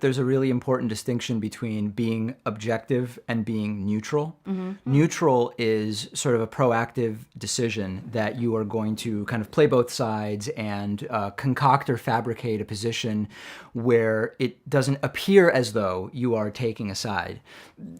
there's a really important distinction between being objective and being neutral. Neutral is sort of a proactive decision that you are going to kind of play both sides and concoct or fabricate a position where it doesn't appear as though you are taking a side.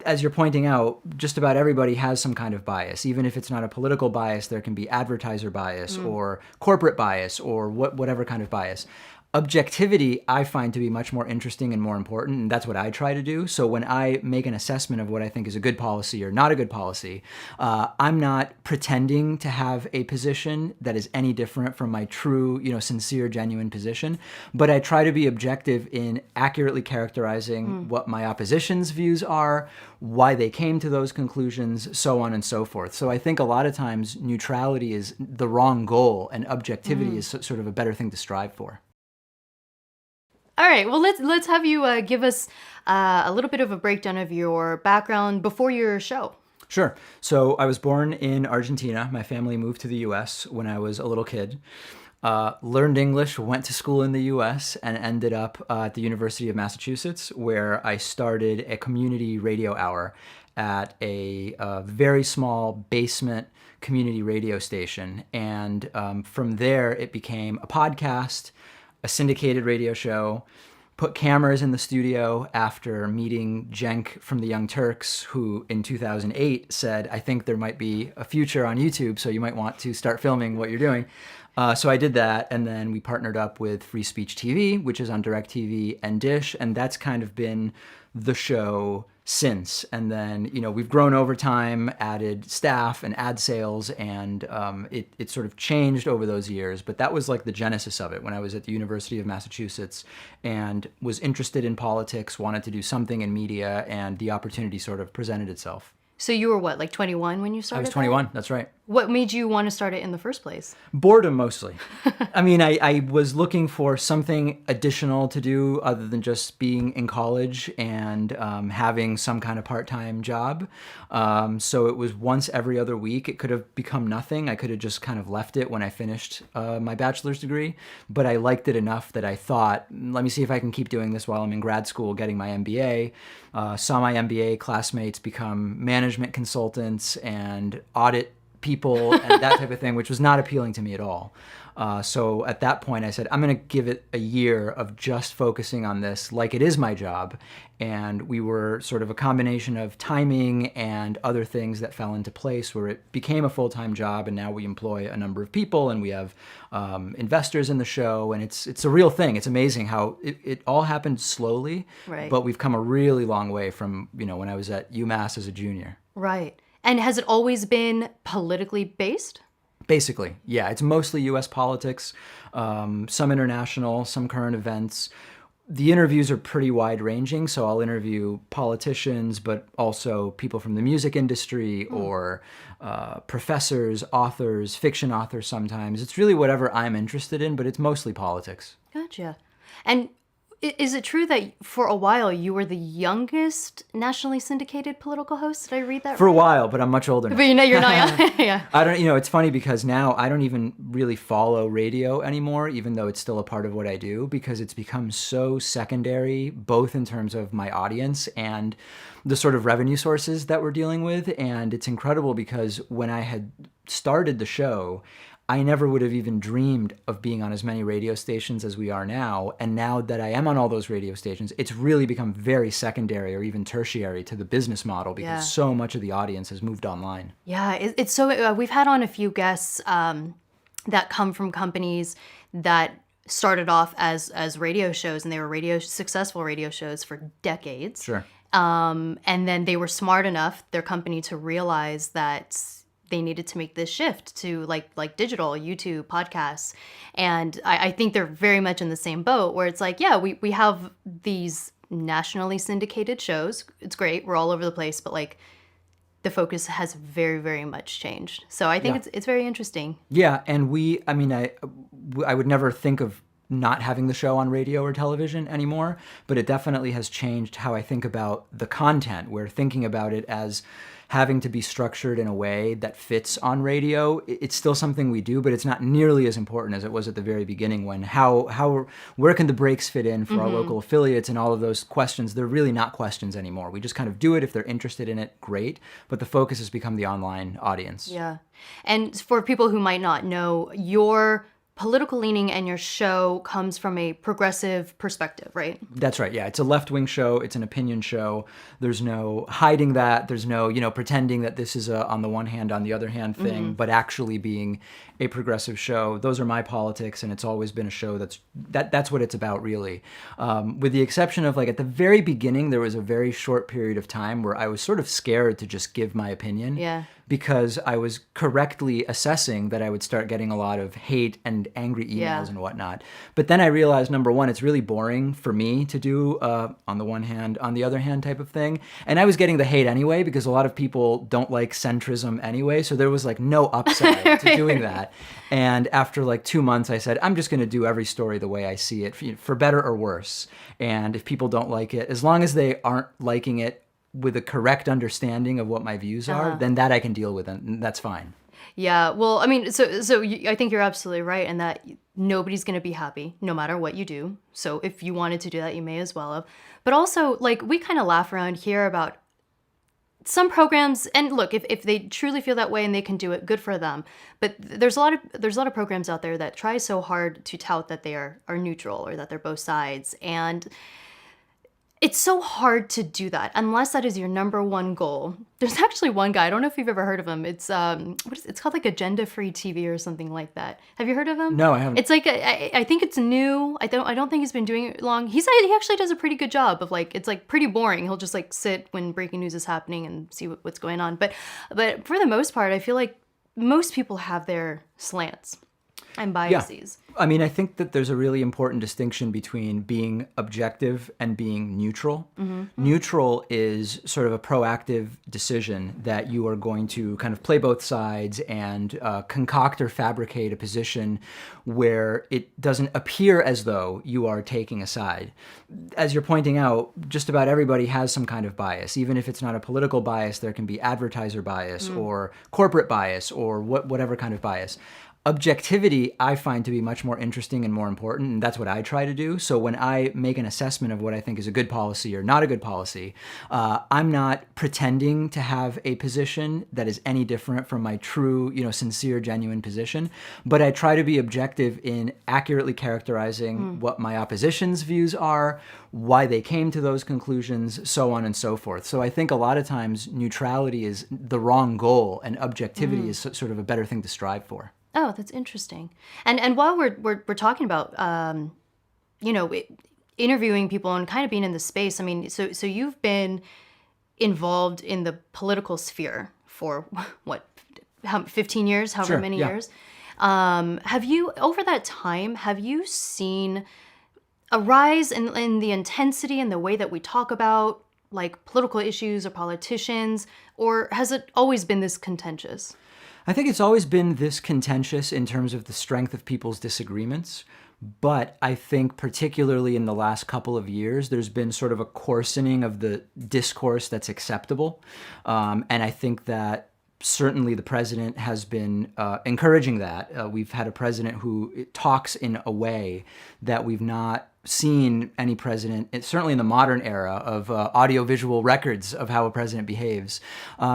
As you're pointing out, just about everybody has some kind of bias. Even if it's not a political bias, there can be advertiser bias or corporate bias or whatever kind of bias. Objectivity, I find to be much more interesting and more important, and that's what I try to do. So when I make an assessment of what I think is a good policy or not a good policy, I'm not pretending to have a position that is any different from my true, sincere, genuine position, but I try to be objective in accurately characterizing what my opposition's views are, why they came to those conclusions, so on and so forth. So I think a lot of times neutrality is the wrong goal, and objectivity is sort of a better thing to strive for. All right, well, let's have you give us a little bit of a breakdown of your background before your show. Sure. So I was born in Argentina. My family moved to the U.S. when I was a little kid. Learned English, went to school in the U.S., and ended up at the University of Massachusetts, where I started a community radio hour at a very small basement community radio station. And from there, it became a podcast, a syndicated radio show, put cameras in the studio after meeting Cenk from the Young Turks, who in 2008 said, I think there might be a future on YouTube, so you might want to start filming what you're doing. So I did that, and then we partnered up with Free Speech TV, which is on DirecTV and Dish, and that's kind of been the show since. And then, we've grown over time, added staff and ad sales, and it sort of changed over those years. But that was like the genesis of it when I was at the University of Massachusetts and was interested in politics, wanted to do something in media, and the opportunity sort of presented itself. So you were what, like 21 when you started? I was 21, that's right. What made you want to start it in the first place? Boredom, mostly. I mean, I was looking for something additional to do other than just being in college and having some kind of part-time job. So it was once every other week. It could have become nothing. I could have just kind of left it when I finished my bachelor's degree. But I liked it enough that I thought, let me see if I can keep doing this while I'm in grad school getting my MBA. Saw my MBA classmates become management consultants and audit people and that type of thing, which was not appealing to me at all. So at that point I said, I'm going to give it a year of just focusing on this like it is my job. And we were sort of a combination of timing and other things that fell into place where it became a full-time job. And now we employ a number of people and we have investors in the show. And it's a real thing. It's amazing how it all happened slowly, right. But we've come a really long way from, when I was at UMass as a junior. Right. And has it always been politically based? Basically, yeah. It's mostly U.S. politics, some international, some current events. The interviews are pretty wide-ranging, so I'll interview politicians, but also people from the music industry or professors, authors, fiction authors sometimes. It's really whatever I'm interested in, but it's mostly politics. Gotcha. And is it true that for a while you were the youngest nationally syndicated political host? Did I read that For right? a while, but I'm much older now. But you're not young. Yeah. I don't, it's funny because now I don't even really follow radio anymore, even though it's still a part of what I do, because it's become so secondary, both in terms of my audience and the sort of revenue sources that we're dealing with. And it's incredible because when I had started the show, I never would have even dreamed of being on as many radio stations as we are now. And now that I am on all those radio stations, it's really become very secondary or even tertiary to the business model because so much of the audience has moved online. Yeah, it's so, we've had on a few guests that come from companies that started off as radio shows, and they were successful radio shows for decades. Sure. And then they were smart enough, their company, to realize that they needed to make this shift to like digital, YouTube, podcasts. And I think they're very much in the same boat where it's like, yeah, we have these nationally syndicated shows. It's great. We're all over the place, but like the focus has very, very much changed. So I think it's very interesting. Yeah. And I would never think of not having the show on radio or television anymore, but it definitely has changed how I think about the content. We're thinking about it as having to be structured in a way that fits on radio. It's still something we do, but it's not nearly as important as it was at the very beginning when where can the breaks fit in for our local affiliates and all of those questions. They're really not questions anymore. We just kind of do it. If they're interested in it, great. But the focus has become the online audience. Yeah. And for people who might not know, your political leaning and your show comes from a progressive perspective, right? That's right. Yeah, it's a left-wing show. It's an opinion show. There's no hiding that. There's no, pretending that this is a on the one hand, on the other hand thing, but actually being a progressive show. Those are my politics, and it's always been a show that's what it's about, really. With the exception of, like, at the very beginning, there was a very short period of time where I was sort of scared to just give my opinion. Yeah. Because I was correctly assessing that I would start getting a lot of hate and angry emails and whatnot. But then I realized, number one, it's really boring for me to do on the one hand, on the other hand type of thing. And I was getting the hate anyway because a lot of people don't like centrism anyway. So there was like no upside to doing that. And after like 2 months, I said, I'm just going to do every story the way I see it, for better or worse. And if people don't like it, as long as they aren't liking it with a correct understanding of what my views are, then that I can deal with, and that's fine. Yeah, well, I mean, I think you're absolutely right in that nobody's going to be happy no matter what you do. So if you wanted to do that, you may as well have. But also, like, we kind of laugh around here about some programs, and look, if they truly feel that way and they can do it, good for them. But there's a lot of programs out there that try so hard to tout that they are neutral or that they're both sides, and it's so hard to do that unless that is your number one goal. There's actually one guy, I don't know if you've ever heard of him. It's it's called like Agenda Free TV or something like that. Have you heard of him? No, I haven't. It's like I think it's new. I don't think he's been doing it long. He actually does a pretty good job of, like, it's like pretty boring. He'll just like sit when breaking news is happening and see what's going on. But for the most part, I feel like most people have their slants and biases. Yeah. I mean, I think that there's a really important distinction between being objective and being neutral. Neutral is sort of a proactive decision that you are going to kind of play both sides and concoct or fabricate a position where it doesn't appear as though you are taking a side. As you're pointing out, just about everybody has some kind of bias. Even if it's not a political bias, there can be advertiser bias or corporate bias or whatever kind of bias. Objectivity, I find to be much more interesting and more important, and that's what I try to do. So when I make an assessment of what I think is a good policy or not a good policy, I'm not pretending to have a position that is any different from my true, sincere, genuine position, but I try to be objective in accurately characterizing what my opposition's views are, why they came to those conclusions, so on and so forth. So I think a lot of times neutrality is the wrong goal, and objectivity is sort of a better thing to strive for. Oh, that's interesting. And while we're talking about interviewing people and kind of being in the space, I mean, so you've been involved in the political sphere for what, 15 years, however many years. Have you, over that time, have you seen a rise in the intensity and the way that we talk about, like, political issues or politicians, or has it always been this contentious? I think it's always been this contentious in terms of the strength of people's disagreements, but I think particularly in the last couple of years, there's been sort of a coarsening of the discourse that's acceptable, and I think that certainly the president has been encouraging that. We've had a president who talks in a way that we've not seen any president, certainly in the modern era, of audiovisual records of how a president behaves.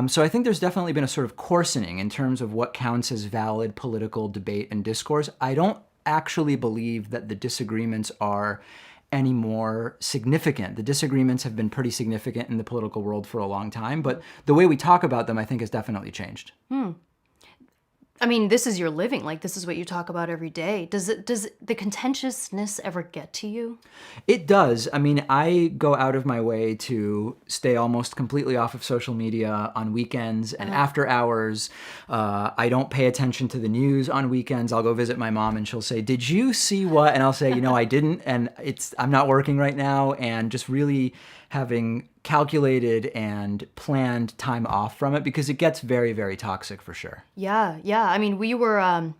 So I think there's definitely been a sort of coarsening in terms of what counts as valid political debate and discourse. I don't actually believe that the disagreements are any more significant. The disagreements have been pretty significant in the political world for a long time, but the way we talk about them, I think, has definitely changed. I mean, this is your living. Like, this is what you talk about every day. Does the contentiousness ever get to you? It does. I mean, I go out of my way to stay almost completely off of social media on weekends and after hours. I don't pay attention to the news on weekends. I'll go visit my mom and she'll say, "Did you see what?" And I'll say, I didn't. And I'm not working right now. And just really having calculated and planned time off from it, because it gets very, very toxic for sure. Yeah. I mean, we were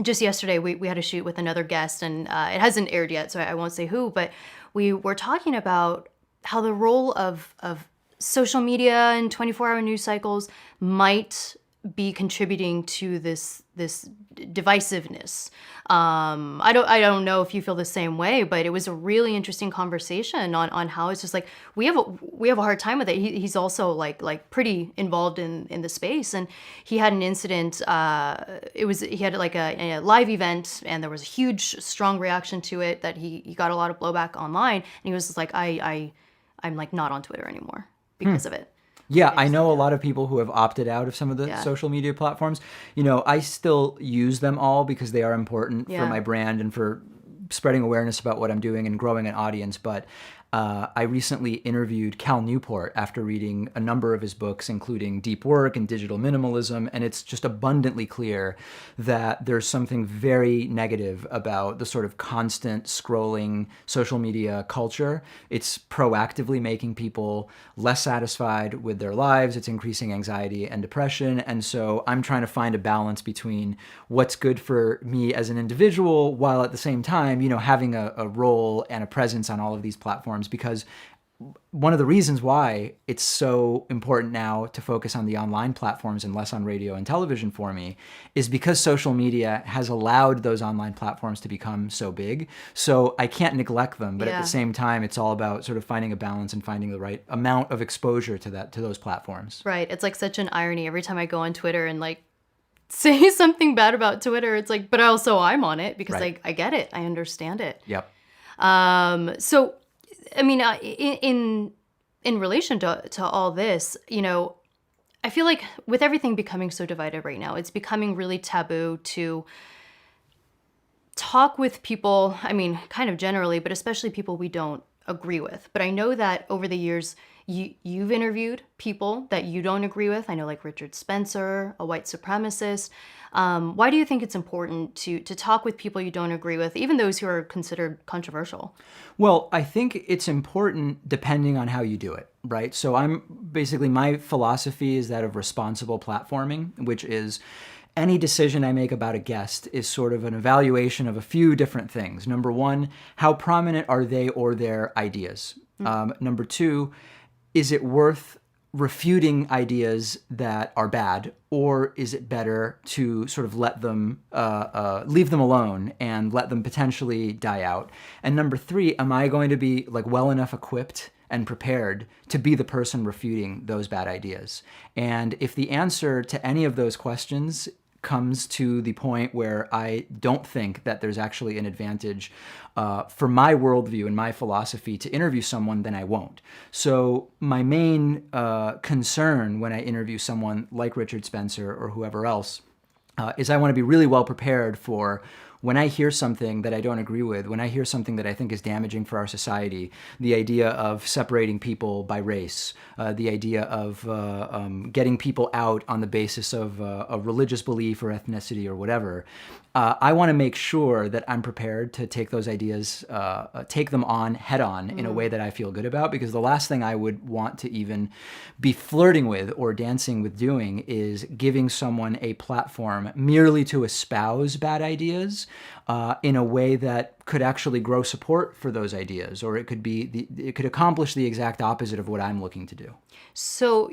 just yesterday we had a shoot with another guest, and it hasn't aired yet, so I won't say who, but we were talking about how the role of social media and 24-hour news cycles might be contributing to this divisiveness. I don't know if you feel the same way, but it was a really interesting conversation on how it's just like we have a hard time with it. He's also like pretty involved in the space, and he had an incident. He had like a live event, and there was a huge strong reaction to it that he got a lot of blowback online, and he was just like I'm like not on Twitter anymore because of it. Yeah, I know a lot of people who have opted out of some of the Yeah. social media platforms. I still use them all because they are important for Yeah. my brand and for spreading awareness about what I'm doing and growing an audience. But I recently interviewed Cal Newport after reading a number of his books, including Deep Work and Digital Minimalism, and it's just abundantly clear that there's something very negative about the sort of constant scrolling social media culture. It's proactively making people less satisfied with their lives. It's increasing anxiety and depression. And so I'm trying to find a balance between what's good for me as an individual while at the same time, having a role and a presence on all of these platforms, because one of the reasons why it's so important now to focus on the online platforms and less on radio and television for me is because social media has allowed those online platforms to become so big. So I can't neglect them, but at Yeah. the same time, it's all about sort of finding a balance and finding the right amount of exposure to those platforms. Right. It's like such an irony every time I go on Twitter and like say something bad about Twitter. It's like, but also I'm on it because Right. I get it. I understand it. Yep. So, I mean, in relation to all this, I feel like with everything becoming so divided right now, it's becoming really taboo to talk with people. I mean, kind of generally, but especially people we don't agree with. But I know that over the years, you've interviewed people that you don't agree with. I know like Richard Spencer, a white supremacist. Why do you think it's important to talk with people you don't agree with, even those who are considered controversial? Well, I think it's important depending on how you do it, right? So my philosophy is that of responsible platforming, which is any decision I make about a guest is sort of an evaluation of a few different things. Number one, how prominent are they or their ideas? Number two, is it worth refuting ideas that are bad, or is it better to sort of let them leave them alone and let them potentially die out? And number three, am I going to be like well enough equipped and prepared to be the person refuting those bad ideas? And if the answer to any of those questions comes to the point where I don't think that there's actually an advantage for my worldview and my philosophy to interview someone, then I won't. So my main concern when I interview someone like Richard Spencer or whoever else is I want to be really well prepared for when I hear something that I don't agree with, when I hear something that I think is damaging for our society, the idea of separating people by race, the idea of getting people out on the basis of a religious belief or ethnicity or whatever, I want to make sure that I'm prepared to take those ideas, take them on head on in a way that I feel good about, because the last thing I would want to even be flirting with or dancing with doing is giving someone a platform merely to espouse bad ideas in a way that could actually grow support for those ideas, or it could accomplish the exact opposite of what I'm looking to do. So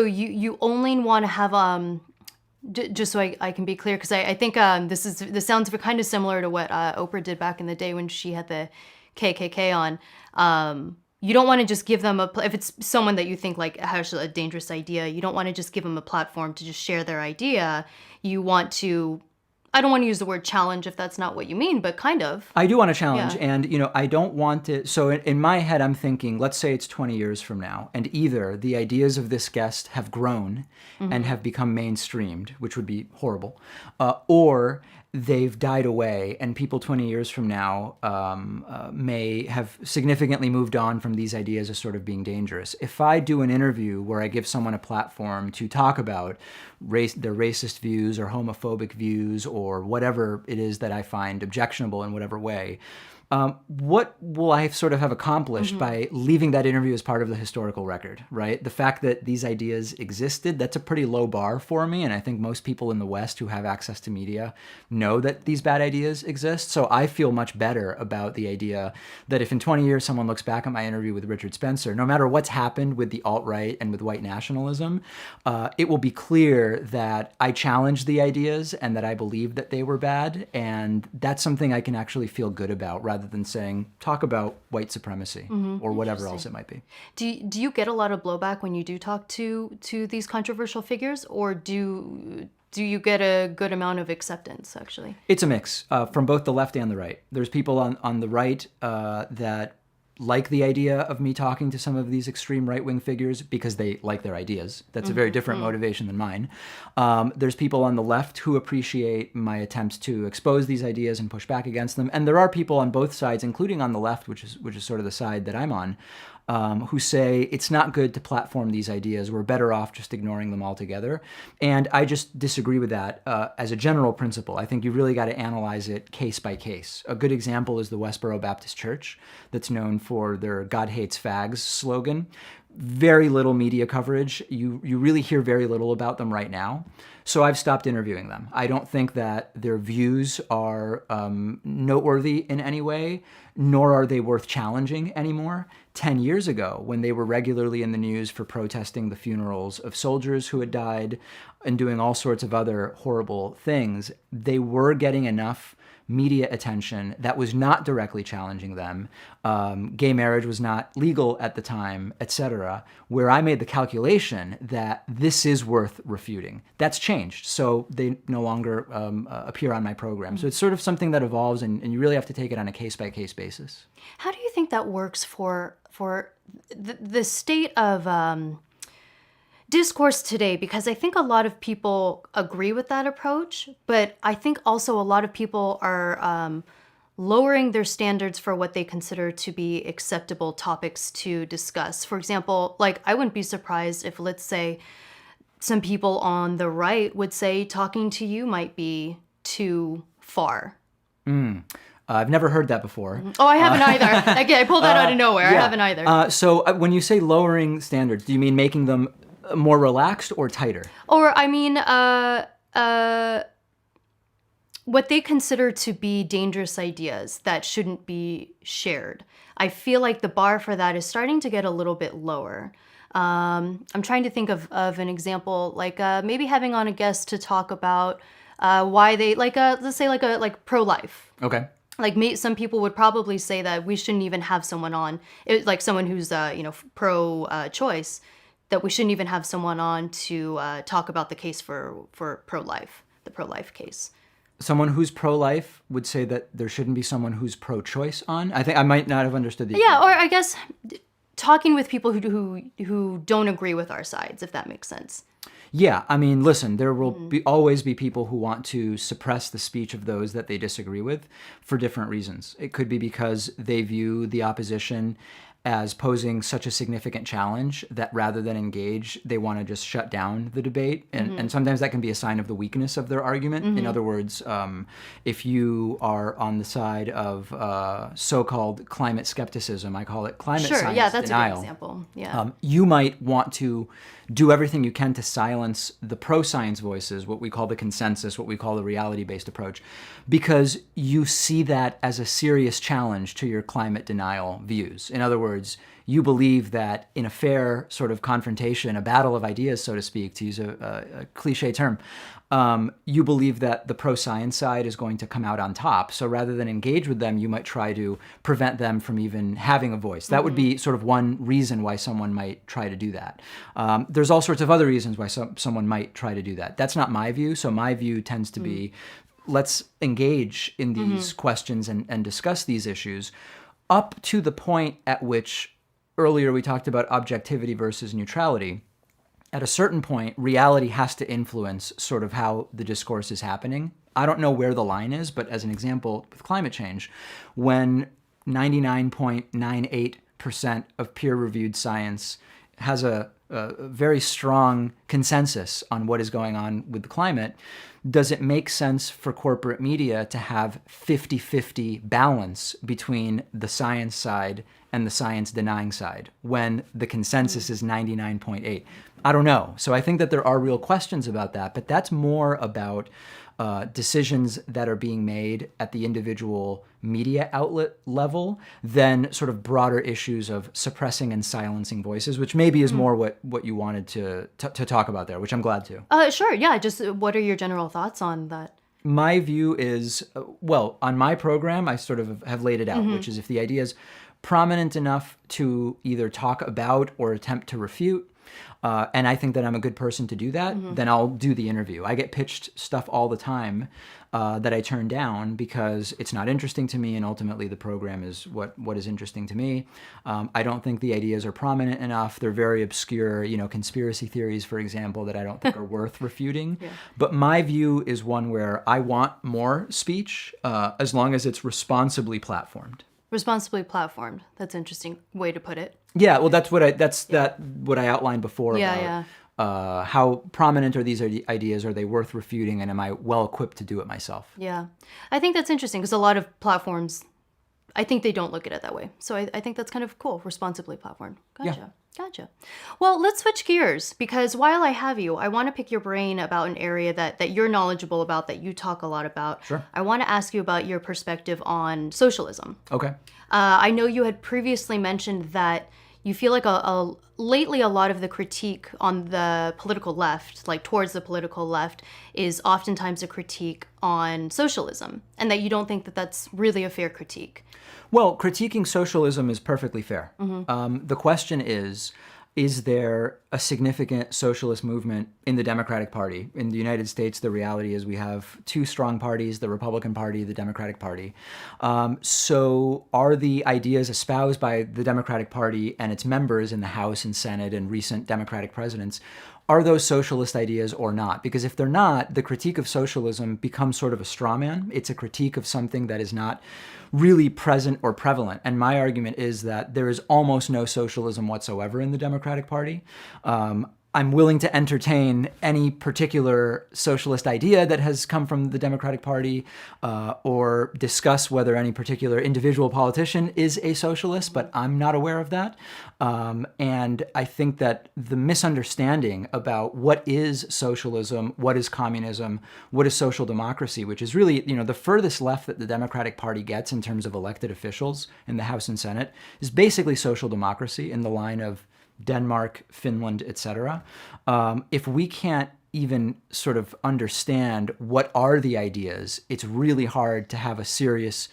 you only want to have just so I can be clear, because I think this sounds kind of similar to what Oprah did back in the day when she had the KKK on. You don't want to just give them if it's someone that you think like has a dangerous idea, you don't want to just give them a platform to just share their idea. You want to, I don't want to use the word challenge if that's not what you mean, but kind of. I do want to challenge, Yeah. and I don't want it. So in my head, I'm thinking, let's say it's 20 years from now, and either the ideas of this guest have grown and have become mainstreamed, which would be horrible, or they've died away, and people 20 years from now may have significantly moved on from these ideas as sort of being dangerous. If I do an interview where I give someone a platform to talk about their racist views or homophobic views or whatever it is that I find objectionable in whatever way, What will I sort of have accomplished by leaving that interview as part of the historical record, right? The fact that these ideas existed, that's a pretty low bar for me. And I think most people in the West who have access to media know that these bad ideas exist. So I feel much better about the idea that if in 20 years someone looks back at my interview with Richard Spencer, no matter what's happened with the alt-right and with white nationalism, it will be clear that I challenged the ideas and that I believed that they were bad. And that's something I can actually feel good about rather than saying, talk about white supremacy or whatever else it might be. Do you get a lot of blowback when you do talk to these controversial figures, or do you get a good amount of acceptance, actually? It's a mix from both the left and the right. There's people on the right that like the idea of me talking to some of these extreme right-wing figures because they like their ideas. That's a very different motivation than mine. There's people on the left who appreciate my attempts to expose these ideas and push back against them. And there are people on both sides, including on the left, which is sort of the side that I'm on, who say it's not good to platform these ideas. We're better off just ignoring them altogether. And I just disagree with that as a general principle. I think you really got to analyze it case by case. A good example is the Westboro Baptist Church, that's known for their God Hates Fags slogan. Very little media coverage. You really hear very little about them right now. So I've stopped interviewing them. I don't think that their views are noteworthy in any way, nor are they worth challenging anymore. 10 years ago, when they were regularly in the news for protesting the funerals of soldiers who had died and doing all sorts of other horrible things, they were getting enough media attention that was not directly challenging them. Gay marriage was not legal at the time, etc., where I made the calculation that this is worth refuting. That's changed, so they no longer appear on my program. So it's sort of something that evolves, and you really have to take it on a case-by-case basis. How do you think that works for the state of discourse today? Because I think a lot of people agree with that approach, but I think also a lot of people are lowering their standards for what they consider to be acceptable topics to discuss. For example, like I wouldn't be surprised if, let's say, some people on the right would say talking to you might be too far. I've never heard that before. Oh, I haven't either. Again, I pulled that out of nowhere. Yeah. I haven't either. So when you say lowering standards, do you mean making them more relaxed or tighter? Or, I mean, what they consider to be dangerous ideas that shouldn't be shared. I feel like the bar for that is starting to get a little bit lower. I'm trying to think of an example, like maybe having on a guest to talk about why they, like, let's say like pro-life. Okay. Like some people would probably say that we shouldn't even have someone on, like someone who's pro-choice, that we shouldn't even have someone on to talk about the case for pro-life, the pro-life case. Someone who's pro-life would say that there shouldn't be someone who's pro-choice on? I think I might not have understood the... Yeah, or I guess talking with people who don't agree with our sides, if that makes sense. Yeah, I mean, listen, there will always be people who want to suppress the speech of those that they disagree with for different reasons. It could be because they view the opposition as posing such a significant challenge that rather than engage, they want to just shut down the debate. And sometimes that can be a sign of the weakness of their argument. In other words, if you are on the side of so-called climate skepticism, I call it climate science yeah, that's denial. a good example. Yeah. You might want to do everything you can to silence the pro-science voices, what we call the consensus, what we call the reality-based approach, because you see that as a serious challenge to your climate denial views. In other words, you believe that in a fair sort of confrontation, a battle of ideas, so to speak, to use a cliche term, you believe that the pro-science side is going to come out on top. So rather than engage with them, you might try to prevent them from even having a voice. That would be sort of one reason why someone might try to do that. There's all sorts of other reasons why someone might try to do that. That's not my view. So my view tends to be, let's engage in these questions and discuss these issues up to the point at which earlier we talked about objectivity versus neutrality. At a certain point, reality has to influence sort of how the discourse is happening. I don't know where the line is, but as an example, with climate change, when 99.98% of peer-reviewed science has a very strong consensus on what is going on with the climate, does it make sense for corporate media to have 50-50 balance between the science side and the science denying side when the consensus is 99.8? I don't know. So I think that there are real questions about that, but that's more about decisions that are being made at the individual media outlet level than sort of broader issues of suppressing and silencing voices, which maybe is more what you wanted to talk about there, which I'm glad to. Sure. Yeah. Just what are your general thoughts on that? My view is, well, on my program, I sort of have laid it out, which is if the idea is prominent enough to either talk about or attempt to refute, and I think that I'm a good person to do that, then I'll do the interview. I get pitched stuff all the time that I turn down because it's not interesting to me, and ultimately the program is what is interesting to me. I don't think the ideas are prominent enough. They're very obscure, conspiracy theories, for example, that I don't think are worth refuting. Yeah. But my view is one where I want more speech as long as it's responsibly platformed. Responsibly platformed. That's an interesting way to put it. Yeah, well, that's what I outlined before about how prominent are these ideas? Are they worth refuting? And am I well equipped to do it myself? Yeah, I think that's interesting because a lot of platforms, I think they don't look at it that way. So I think that's kind of cool. Responsibly platformed. Gotcha. Yeah. Gotcha. Well, let's switch gears because while I have you, I want to pick your brain about an area that you're knowledgeable about, that you talk a lot about. Sure. I want to ask you about your perspective on socialism. Okay. I know you had previously mentioned that you feel like lately a lot of the critique on the political left, like towards the political left, is oftentimes a critique on socialism, and that you don't think that that's really a fair critique. Well, critiquing socialism is perfectly fair. The question is there a significant socialist movement in the Democratic Party? In the United States, the reality is we have two strong parties, the Republican Party, the Democratic Party. So are the ideas espoused by the Democratic Party and its members in the House and Senate and recent Democratic presidents, are those socialist ideas or not? Because if they're not, the critique of socialism becomes sort of a straw man. It's a critique of something that is not really present or prevalent. And my argument is that there is almost no socialism whatsoever in the Democratic Party. I'm willing to entertain any particular socialist idea that has come from the Democratic Party or discuss whether any particular individual politician is a socialist, but I'm not aware of that. And I think that the misunderstanding about what is socialism, what is communism, what is social democracy, which is really, the furthest left that the Democratic Party gets in terms of elected officials in the House and Senate, is basically social democracy in the line of Denmark, Finland, etc. If we can't even sort of understand what are the ideas, it's really hard to have a serious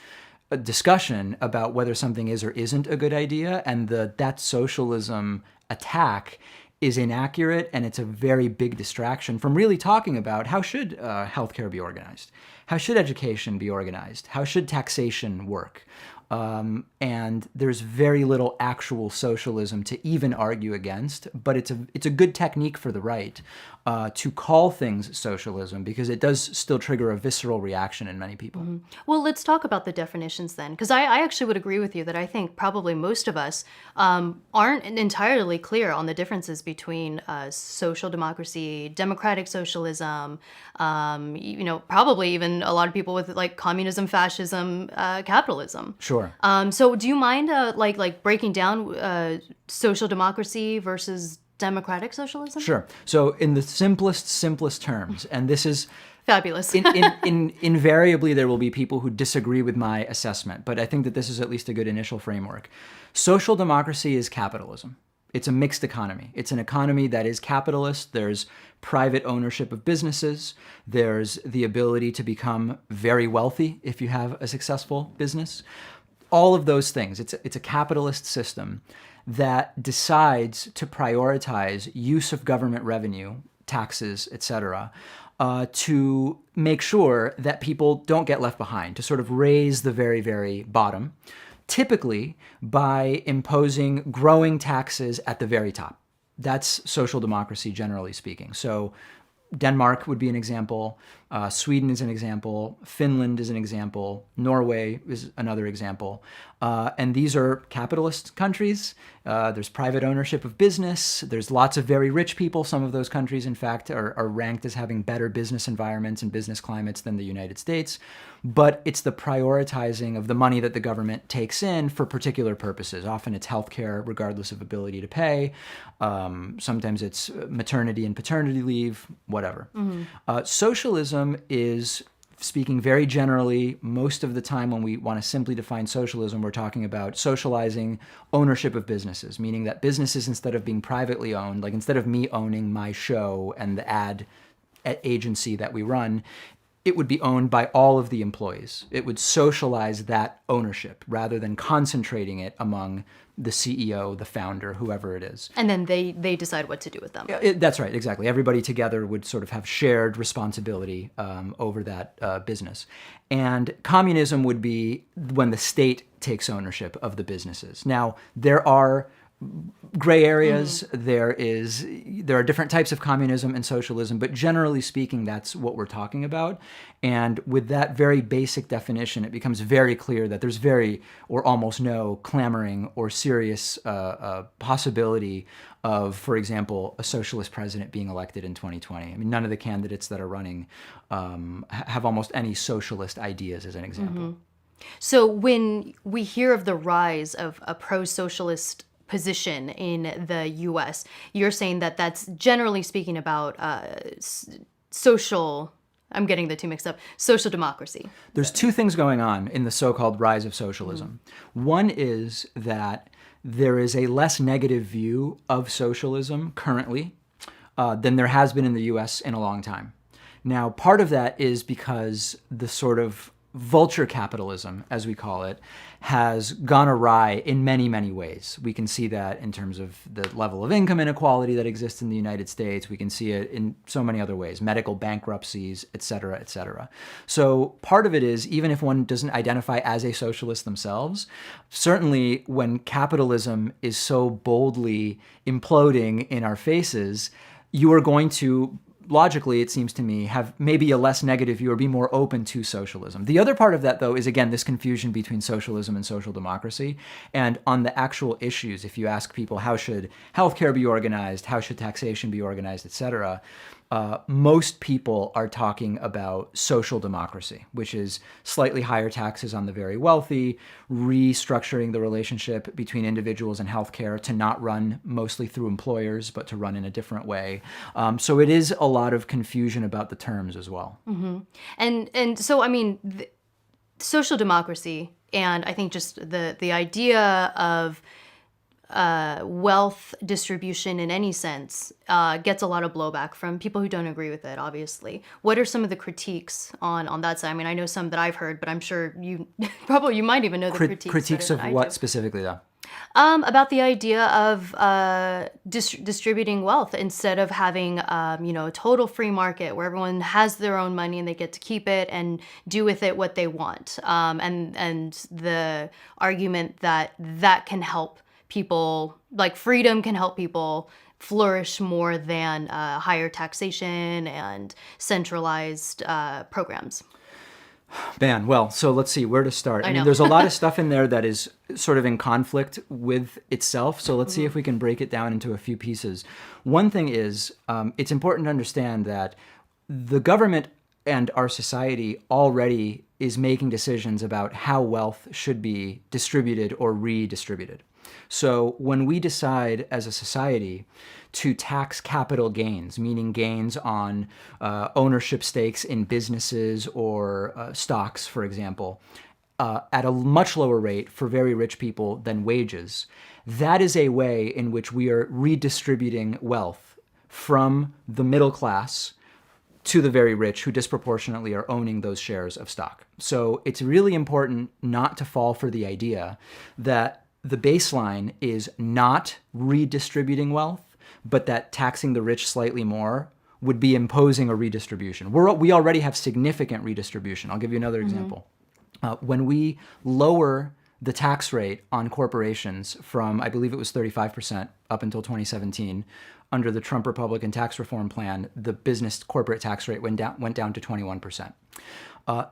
discussion about whether something is or isn't a good idea. And that socialism attack is inaccurate, and it's a very big distraction from really talking about how should healthcare be organized? How should education be organized? How should taxation work? And there's very little actual socialism to even argue against, but it's a good technique for the right to call things socialism because it does still trigger a visceral reaction in many people. Mm-hmm. Well, let's talk about the definitions then, because I actually would agree with you that I think probably most of us aren't entirely clear on the differences between social democracy, democratic socialism, probably even a lot of people with like communism, fascism, capitalism. Sure. So do you mind like breaking down social democracy versus democratic socialism? Sure. So in the simplest terms, and this is fabulous. Invariably, there will be people who disagree with my assessment, but I think that this is at least a good initial framework. Social democracy is capitalism. It's a mixed economy. It's an economy that is capitalist. There's private ownership of businesses. There's the ability to become very wealthy if you have a successful business. All of those things. It's a capitalist system that decides to prioritize use of government revenue, taxes, etc., to make sure that people don't get left behind, to sort of raise the very, very bottom, typically by imposing growing taxes at the very top. That's social democracy, generally speaking. So Denmark would be an example. Sweden is an example. Finland is an example. Norway is another example. And these are capitalist countries. There's private ownership of business. There's lots of very rich people. Some of those countries, in fact, are ranked as having better business environments and business climates than the United States. But it's the prioritizing of the money that the government takes in for particular purposes. Often it's healthcare, regardless of ability to pay. Sometimes it's maternity and paternity leave, whatever. Socialism is, speaking very generally, most of the time when we want to simply define socialism, we're talking about socializing ownership of businesses, meaning that businesses, instead of being privately owned, like instead of me owning my show and the ad agency that we run, it would be owned by all of the employees. It would socialize that ownership rather than concentrating it among the CEO, the founder, whoever it is. And then they decide what to do with them. Yeah, that's right, exactly. Everybody together would sort of have shared responsibility over that business. And communism would be when the state takes ownership of the businesses. Now, there are gray areas. There are different types of communism and socialism, but generally speaking, that's what we're talking about. And with that very basic definition, it becomes very clear that there's very or almost no clamoring or serious possibility of, for example, a socialist president being elected in 2020. I mean, none of the candidates that are running have almost any socialist ideas, as an example. So when we hear of the rise of a pro-socialist position in the U.S., you're saying that that's generally speaking about social, I'm getting the two mixed up, social democracy. There's two things going on in the so-called rise of socialism. One is that there is a less negative view of socialism currently than there has been in the U.S. in a long time. Now, part of that is because the sort of vulture capitalism, as we call it, has gone awry in many, many ways. We can see that in terms of the level of income inequality that exists in the United States. We can see it in so many other ways, medical bankruptcies, et cetera, et cetera. So part of it is, even if one doesn't identify as a socialist themselves, certainly when capitalism is so boldly imploding in our faces, you are going to, logically, it seems to me, have maybe a less negative view or be more open to socialism. The other part of that, though, is, again, this confusion between socialism and social democracy. And on the actual issues, if you ask people how should healthcare be organized, how should taxation be organized, et cetera, most people are talking about social democracy, which is slightly higher taxes on the very wealthy, restructuring the relationship between individuals and healthcare to not run mostly through employers, but to run in a different way. So it is a lot of confusion about the terms as well. And so, I mean, social democracy, and I think just the idea of wealth distribution in any sense gets a lot of blowback from people who don't agree with it, obviously. What are some of the critiques on that side? I mean, I know some that I've heard, but I'm sure you might even know the critiques. Critiques of what specifically, though? About the idea of distributing wealth instead of having, a total free market where everyone has their own money and they get to keep it and do with it what they want. And the argument that can help people, like freedom can help people flourish more than higher taxation and centralized programs. Man, well, so let's see where to start. I mean, there's a lot of stuff in there that is sort of in conflict with itself. So let's see if we can break it down into a few pieces. One thing is, it's important to understand that the government and our society already is making decisions about how wealth should be distributed or redistributed. So when we decide as a society to tax capital gains, meaning gains on ownership stakes in businesses or stocks, for example, at a much lower rate for very rich people than wages, that is a way in which we are redistributing wealth from the middle class to the very rich who disproportionately are owning those shares of stock. So it's really important not to fall for the idea that the baseline is not redistributing wealth, but that taxing the rich slightly more would be imposing a redistribution. We already have significant redistribution. I'll give you another example. When we lower the tax rate on corporations from, I believe it was 35% up until 2017. Under the Trump Republican tax reform plan, the business corporate tax rate went down to 21%.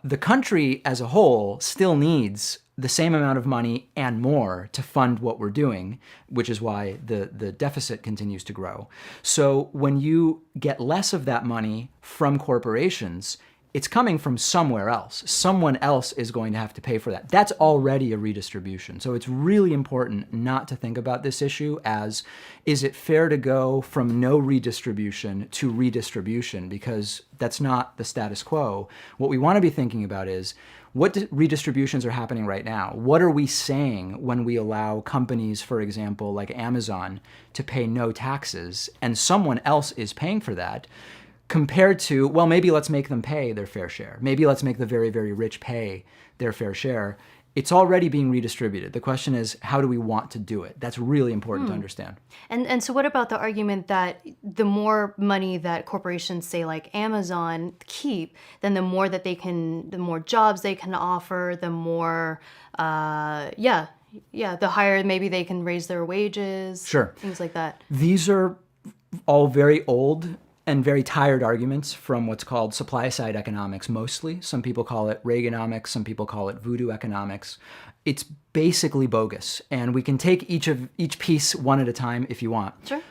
The country as a whole still needs the same amount of money and more to fund what we're doing, which is why the deficit continues to grow. So when you get less of that money from corporations, it's coming from somewhere else. Someone else is going to have to pay for that. That's already a redistribution. So it's really important not to think about this issue as, is it fair to go from no redistribution to redistribution? Because that's not the status quo. What we want to be thinking about is, what redistributions are happening right now? What are we saying when we allow companies, for example, like Amazon, to pay no taxes, and someone else is paying for that? Compared to, well, maybe let's make them pay their fair share. Maybe let's make the very, very rich pay their fair share. It's already being redistributed. The question is, how do we want to do it? That's really important to understand. And so what about the argument that the more money that corporations, say like Amazon, keep, then the more jobs they can offer, the more, the higher maybe they can raise their wages. Sure. Things like that. These are all very old and very tired arguments from what's called supply-side economics mostly. Some people call it Reaganomics, some people call it voodoo economics. It's basically bogus, and we can take each piece one at a time if you want. Sure.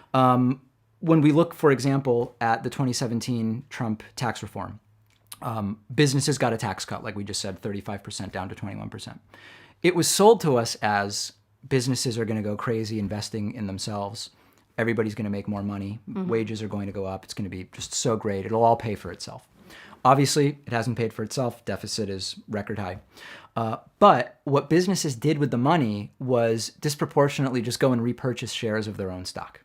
When we look, for example, at the 2017 Trump tax reform, businesses got a tax cut, like we just said, 35% down to 21%. It was sold to us as businesses are going to go crazy investing in themselves. Everybody's going to make more money. Wages are going to go up. It's going to be just so great. It'll all pay for itself. Obviously, it hasn't paid for itself. Deficit is record high. But what businesses did with the money was disproportionately just go and repurchase shares of their own stock.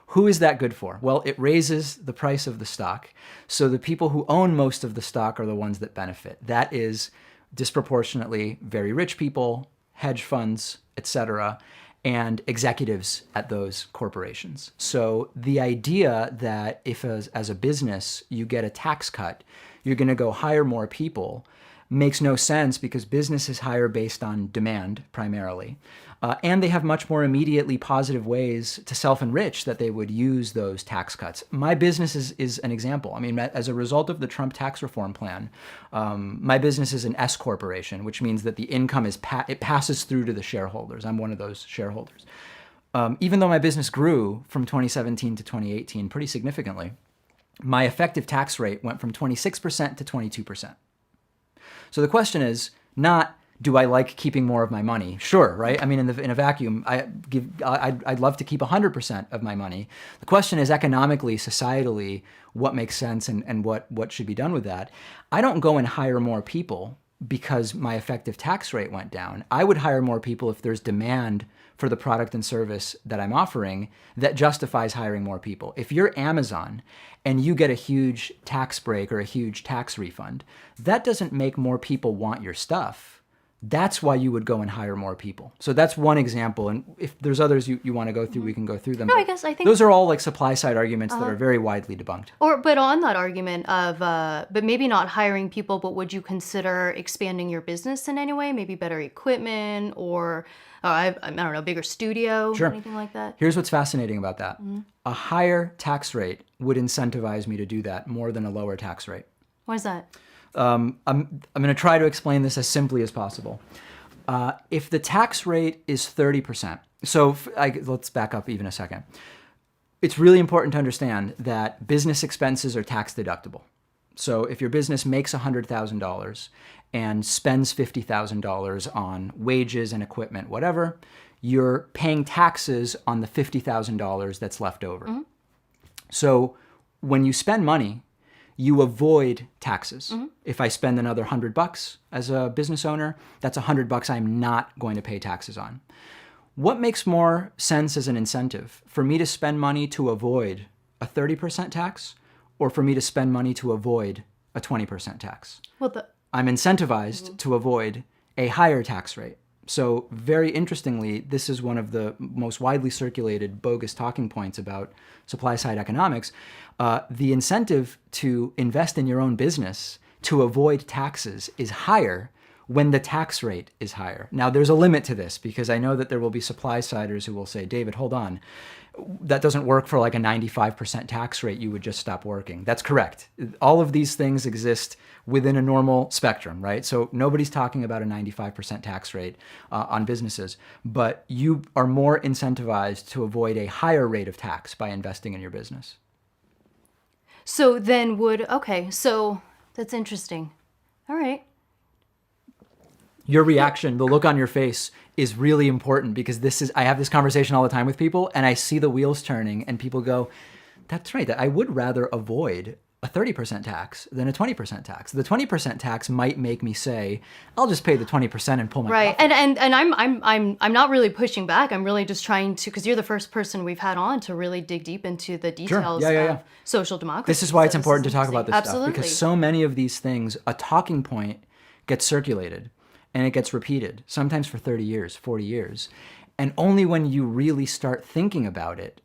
Who is that good for? Well, it raises the price of the stock. So the people who own most of the stock are the ones that benefit. That is disproportionately very rich people, hedge funds, etc., and executives at those corporations. So the idea that if as a business you get a tax cut, you're going to go hire more people makes no sense, because businesses hire based on demand primarily. And they have much more immediately positive ways to self-enrich that they would use those tax cuts. My business is an example. I mean, as a result of the Trump tax reform plan, my business is an S corporation, which means that the income it passes through to the shareholders. I'm one of those shareholders. Even though my business grew from 2017 to 2018 pretty significantly, my effective tax rate went from 26% to 22%. So the question is not, do I like keeping more of my money? Sure, right? I mean, in a vacuum, I'd love to keep 100% of my money. The question is economically, societally, what makes sense and what should be done with that. I don't go and hire more people because my effective tax rate went down. I would hire more people if there's demand for the product and service that I'm offering that justifies hiring more people. If you're Amazon and you get a huge tax break or a huge tax refund, that doesn't make more people want your stuff. That's why you would go and hire more people. So that's one example. And if there's others you want to go through, we can go through them. No, I think those are all like supply side arguments that are very widely debunked. But on that argument of, but maybe not hiring people, but would you consider expanding your business in any way? Maybe better equipment or, I don't know, bigger studio, Sure. Anything like that? Here's what's fascinating about that. A higher tax rate would incentivize me to do that more than a lower tax rate. Why is that? I'm going to try to explain this as simply as possible. If the tax rate is 30%, so let's back up even a second. It's really important to understand that business expenses are tax deductible. So if your business makes $100,000 and spends $50,000 on wages and equipment, whatever, you're paying taxes on the $50,000 that's left over. So when you spend money, you avoid taxes. If I spend another $100 as a business owner, that's $100 I'm not going to pay taxes on. What makes more sense as an incentive? For me to spend money to avoid a 30% tax, or for me to spend money to avoid a 20% tax? Well, I'm incentivized to avoid a higher tax rate. So very interestingly, this is one of the most widely circulated bogus talking points about supply-side economics. The incentive to invest in your own business to avoid taxes is higher when the tax rate is higher. Now, there's a limit to this because I know that there will be supply-siders who will say, David, hold on. That doesn't work for like a 95% tax rate. You would just stop working. That's correct. All of these things exist within a normal spectrum, right? So nobody's talking about a 95% tax rate on businesses, but you are more incentivized to avoid a higher rate of tax by investing in your business. So then so that's interesting. All right. Your reaction, the look on your face is really important because I have this conversation all the time with people and I see the wheels turning and people go, that's right, that I would rather avoid a 30% tax than a 20% tax. The 20% tax might make me say, I'll just pay the 20% and pull my Right. profit. And I'm not really pushing back. I'm really just trying to, because you're the first person we've had on to really dig deep into the details of social democracy. This is why it's important to talk about this Absolutely. stuff because so many of these things, a talking point gets circulated and it gets repeated, sometimes for 30 years, 40 years. And only when you really start thinking about it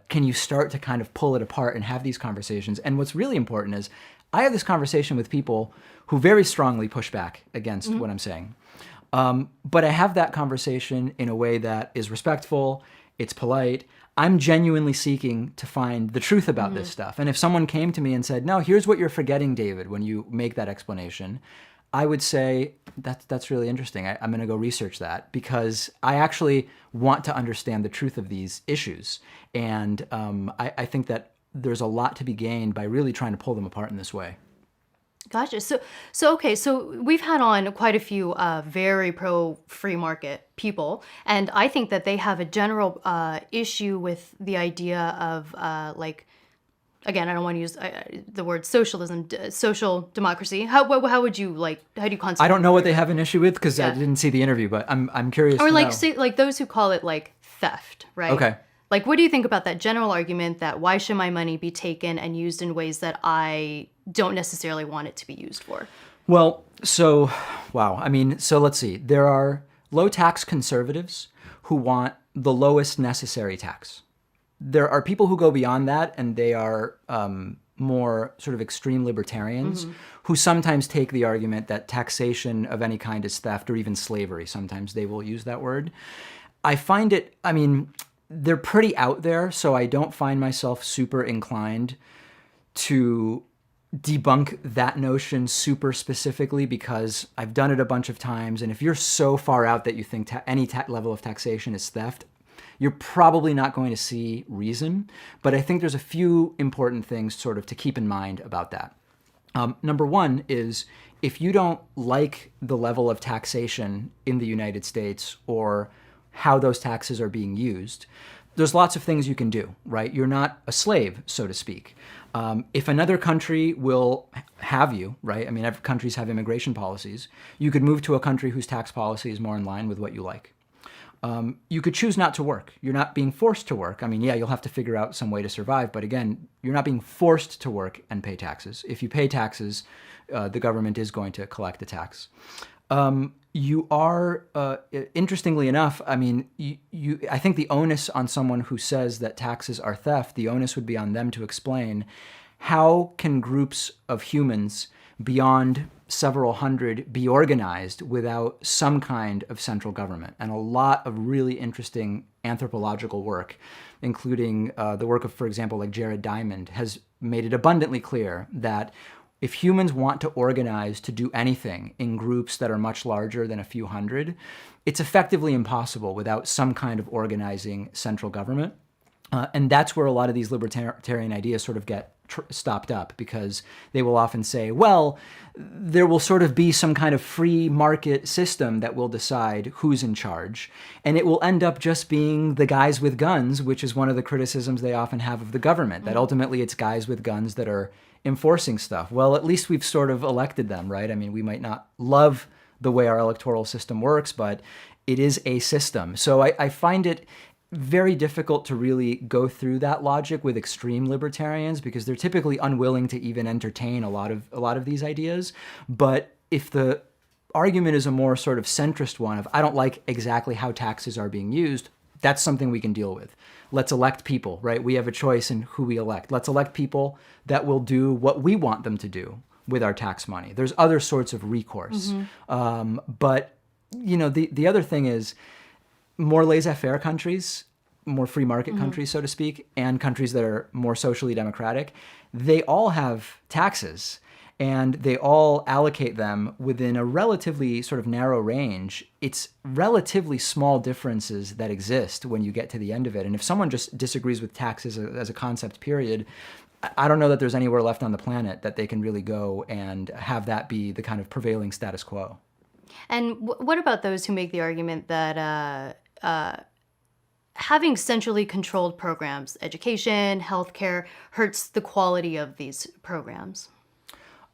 can you start to kind of pull it apart and have these conversations. And what's really important is I have this conversation with people who very strongly push back against what I'm saying. But I have that conversation in a way that is respectful, it's polite. I'm genuinely seeking to find the truth about this stuff. And if someone came to me and said, no, here's what you're forgetting, David, when you make that explanation, I would say, that's really interesting. I'm going to go research that because I actually want to understand the truth of these issues. And I think that there's a lot to be gained by really trying to pull them apart in this way. Gotcha. So we've had on quite a few very pro free market people, and I think that they have a general issue with the idea of again, I don't want to use the word socialism, social democracy. How would you how do you constantly? I don't know what they have an issue with because I didn't see the interview, but I'm curious. Or to know. say those who call it theft, right? Okay. What do you think about that general argument that why should my money be taken and used in ways that I don't necessarily want it to be used for? Well, wow. I mean, let's see. There are low tax conservatives who want the lowest necessary tax. There are people who go beyond that, and they are more sort of extreme libertarians who sometimes take the argument that taxation of any kind is theft or even slavery. Sometimes they will use that word. I find it, they're pretty out there, so I don't find myself super inclined to debunk that notion super specifically because I've done it a bunch of times. And if you're so far out that you think any level of taxation is theft, you're probably not going to see reason. But I think there's a few important things sort of to keep in mind about that. Number one is if you don't like the level of taxation in the United States or how those taxes are being used, there's lots of things you can do, right? You're not a slave, so to speak. If another country will have you, right? Every countries have immigration policies. You could move to a country whose tax policy is more in line with what you like. You could choose not to work. You're not being forced to work. You'll have to figure out some way to survive. But again, you're not being forced to work and pay taxes. If you pay taxes, the government is going to collect the tax. You are, interestingly enough, I think the onus on someone who says that taxes are theft, the onus would be on them to explain how can groups of humans beyond several hundred be organized without some kind of central government. And a lot of really interesting anthropological work, including the work of, for example, Jared Diamond, has made it abundantly clear that if humans want to organize to do anything in groups that are much larger than a few hundred, it's effectively impossible without some kind of organizing central government. And that's where a lot of these libertarian ideas sort of get stopped up, because they will often say, well, there will sort of be some kind of free market system that will decide who's in charge, and it will end up just being the guys with guns, which is one of the criticisms they often have of the government, that ultimately it's guys with guns that are enforcing stuff. Well, at least we've sort of elected them, right? We might not love the way our electoral system works, but it is a system. So I find it very difficult to really go through that logic with extreme libertarians, because they're typically unwilling to even entertain a lot of these ideas. But if the argument is a more sort of centrist one of, I don't like exactly how taxes are being used, that's something we can deal with. Let's elect people, right? We have a choice in who we elect. Let's elect people that will do what we want them to do. with our tax money. There's other sorts of recourse. But, the other thing is more laissez-faire countries, more free market countries, so to speak, and countries that are more socially democratic, they all have taxes. And they all allocate them within a relatively sort of narrow range. It's relatively small differences that exist when you get to the end of it. And if someone just disagrees with taxes as a concept, period, I don't know that there's anywhere left on the planet that they can really go and have that be the kind of prevailing status quo. And what about those who make the argument that having centrally controlled programs, education, healthcare, hurts the quality of these programs?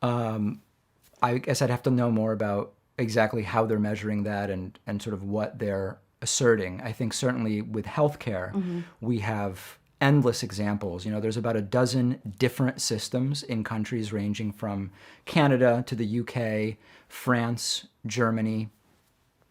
I guess I'd have to know more about exactly how they're measuring that and sort of what they're asserting. I think certainly with healthcare, we have endless examples. There's about a dozen different systems in countries ranging from Canada to the UK, France, Germany.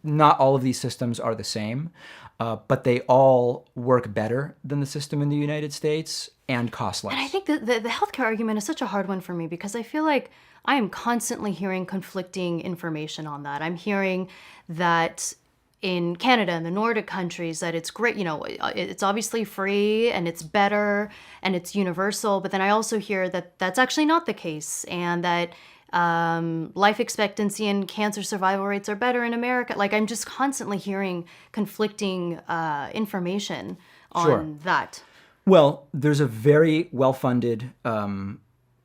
Not all of these systems are the same, but they all work better than the system in the United States and cost less. And I think the healthcare argument is such a hard one for me because I feel like I am constantly hearing conflicting information on that. I'm hearing that in Canada and the Nordic countries that it's great, it's obviously free and it's better and it's universal. But then I also hear that that's actually not the case and that life expectancy and cancer survival rates are better in America. Like I'm just constantly hearing conflicting information on that. Well, there's a very well-funded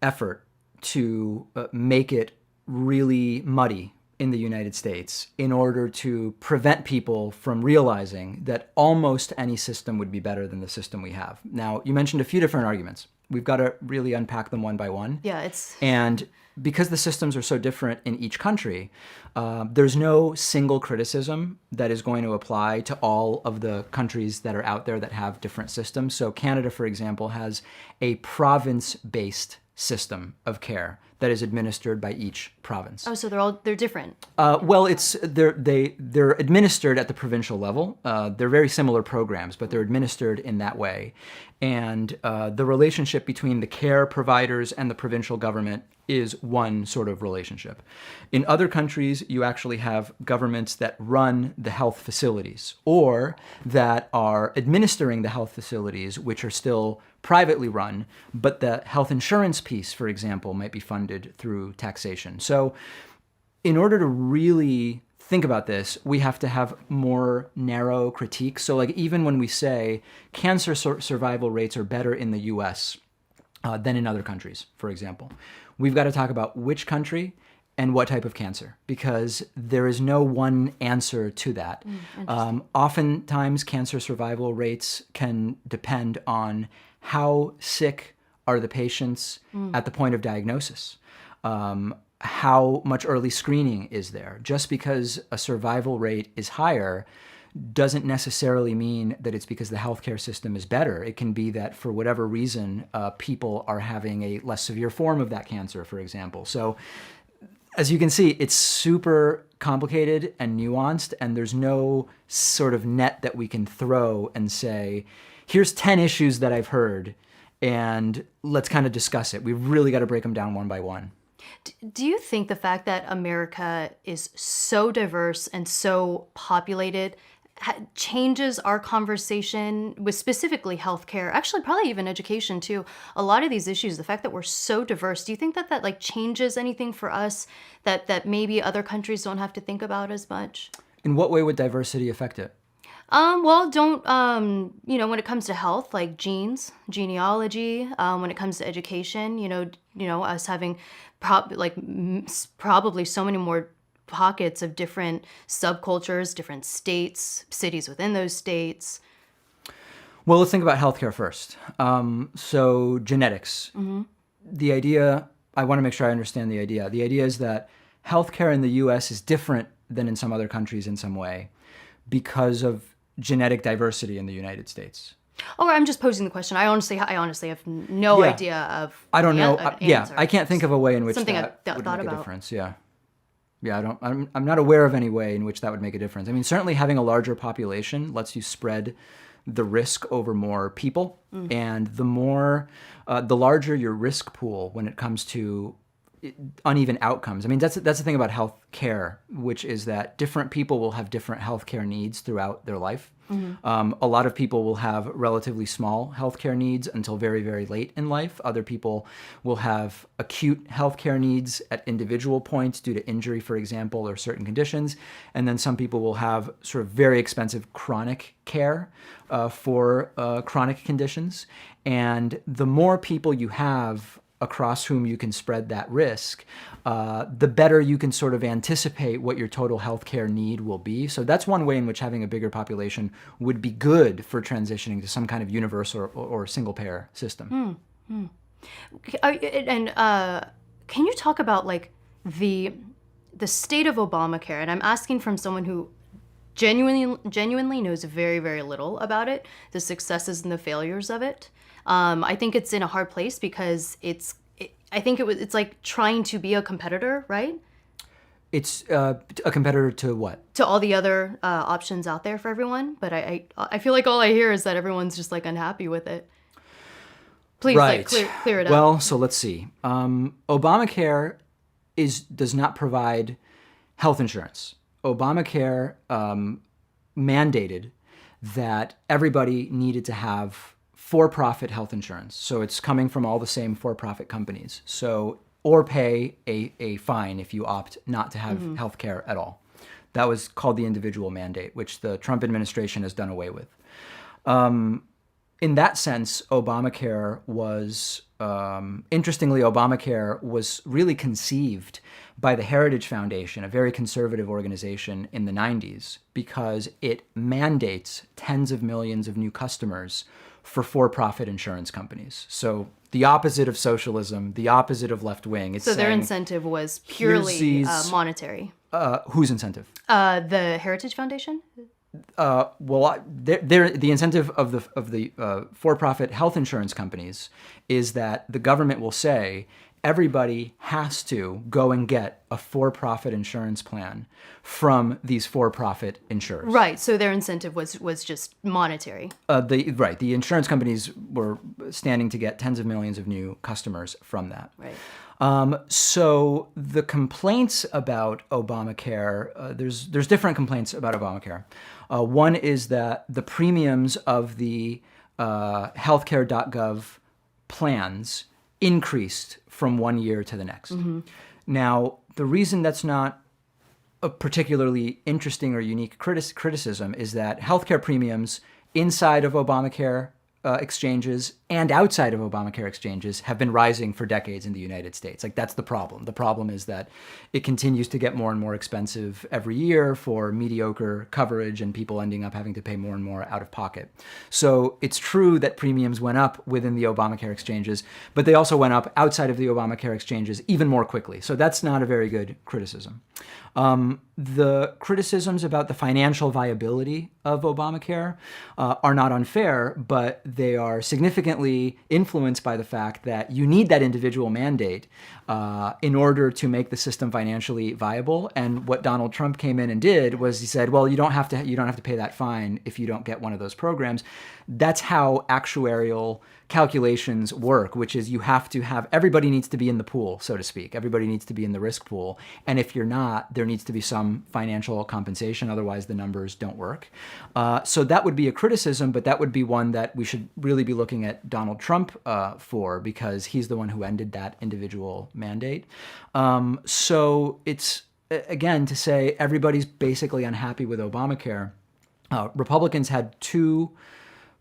effort to make it really muddy in the United States in order to prevent people from realizing that almost any system would be better than the system we have. Now, you mentioned a few different arguments. We've got to really unpack them one by one. Yeah, And because the systems are so different in each country, there's no single criticism that is going to apply to all of the countries that are out there that have different systems. So Canada, for example, has a province-based system of care that is administered by each province. Oh, so they're different. Well, they're administered at the provincial level. They're very similar programs, but they're administered in that way. And the relationship between the care providers and the provincial government is one sort of relationship. In other countries, you actually have governments that run the health facilities or that are administering the health facilities, which are still privately run, but the health insurance piece, for example, might be funded through taxation. So in order to really think about this, we have to have more narrow critiques. So like even when we say cancer survival rates are better in the US than in other countries, for example, we've got to talk about which country and what type of cancer, because there is no one answer to that. Oftentimes, cancer survival rates can depend on how sick are the patients at the point of diagnosis. How much early screening is there? Just because a survival rate is higher doesn't necessarily mean that it's because the healthcare system is better. It can be that for whatever reason, people are having a less severe form of that cancer, for example. So as you can see, it's super complicated and nuanced, and there's no sort of net that we can throw and say, here's 10 issues that I've heard, and let's kind of discuss it. We've really got to break them down one by one. Do you think the fact that America is so diverse and so populated changes our conversation with specifically healthcare, actually probably even education too? A lot of these issues, the fact that we're so diverse, do you think that like changes anything for us that maybe other countries don't have to think about as much? In what way would diversity affect it? Well, when it comes to health, like genes, genealogy, when it comes to education, us having probably so many more pockets of different subcultures, different states, cities within those states. Well, let's think about healthcare first. So genetics. The idea, I want to make sure I understand the idea. The idea is that healthcare in the US is different than in some other countries in some way because of genetic diversity in the United States. Oh, I'm just posing the question. I honestly have no idea of. I don't know. I can't think of a way in which something that I've would thought make about. A difference. Yeah. I'm not aware of any way in which that would make a difference. I mean, certainly having a larger population lets you spread the risk over more people, and the larger your risk pool when it comes to uneven outcomes. I mean, that's the thing about health care, which is that different people will have different health care needs throughout their life. A lot of people will have relatively small health care needs until very, very late in life. Other people will have acute health care needs at individual points due to injury, for example, or certain conditions. And then some people will have sort of very expensive chronic care for chronic conditions. And the more people you have across whom you can spread that risk, the better you can sort of anticipate what your total healthcare need will be. So that's one way in which having a bigger population would be good for transitioning to some kind of universal or single payer system. And can you talk about like the state of Obamacare? And I'm asking from someone who genuinely knows very, very little about it, the successes and the failures of it. I think it's in a hard place because it's like trying to be a competitor, right? It's a competitor to what? To all the other options out there for everyone. But I feel like all I hear is that everyone's just like unhappy with it. Please, right. like, clear it up. Well, so let's see. Obamacare does not provide health insurance. Obamacare mandated that everybody needed to have for-profit health insurance. So it's coming from all the same for-profit companies. So, or pay a fine if you opt not to have health care at all. That was called the individual mandate, which the Trump administration has done away with. In that sense, Obamacare was, interestingly, Obamacare was really conceived by the Heritage Foundation, a very conservative organization in the 90s, because it mandates tens of millions of new customers for-profit insurance companies. So the opposite of socialism, the opposite of left-wing. So their incentive was purely monetary. Whose incentive? The Heritage Foundation? The incentive of the for-profit health insurance companies is that the government will say everybody has to go and get a for-profit insurance plan from these for-profit insurers. Right. So their incentive was just monetary. The insurance companies were standing to get tens of millions of new customers from that. Right. So the complaints about Obamacare, there's different complaints about Obamacare. One is that the premiums of the healthcare.gov plans increased from one year to the next. Now, the reason that's not a particularly interesting or unique criticism is that healthcare premiums inside of Obamacare exchanges and outside of Obamacare exchanges have been rising for decades in the United States. Like, that's the problem. The problem is that it continues to get more and more expensive every year for mediocre coverage and people ending up having to pay more and more out of pocket. So it's true that premiums went up within the Obamacare exchanges, but they also went up outside of the Obamacare exchanges even more quickly. So that's not a very good criticism. The criticisms about the financial viability of Obamacare are not unfair, but they are significantly influenced by the fact that you need that individual mandate in order to make the system financially viable. And what Donald Trump came in and did was he said, well, you don't have to pay that fine if you don't get one of those programs. That's how actuarial calculations work, which is you have to have, everybody needs to be in the pool, so to speak. Everybody needs to be in the risk pool. And if you're not, there needs to be some financial compensation. Otherwise, the numbers don't work. So that would be a criticism, but that would be one that we should really be looking at Donald Trump for, because he's the one who ended that individual mandate. So it's, again, to say everybody's basically unhappy with Obamacare. Republicans had two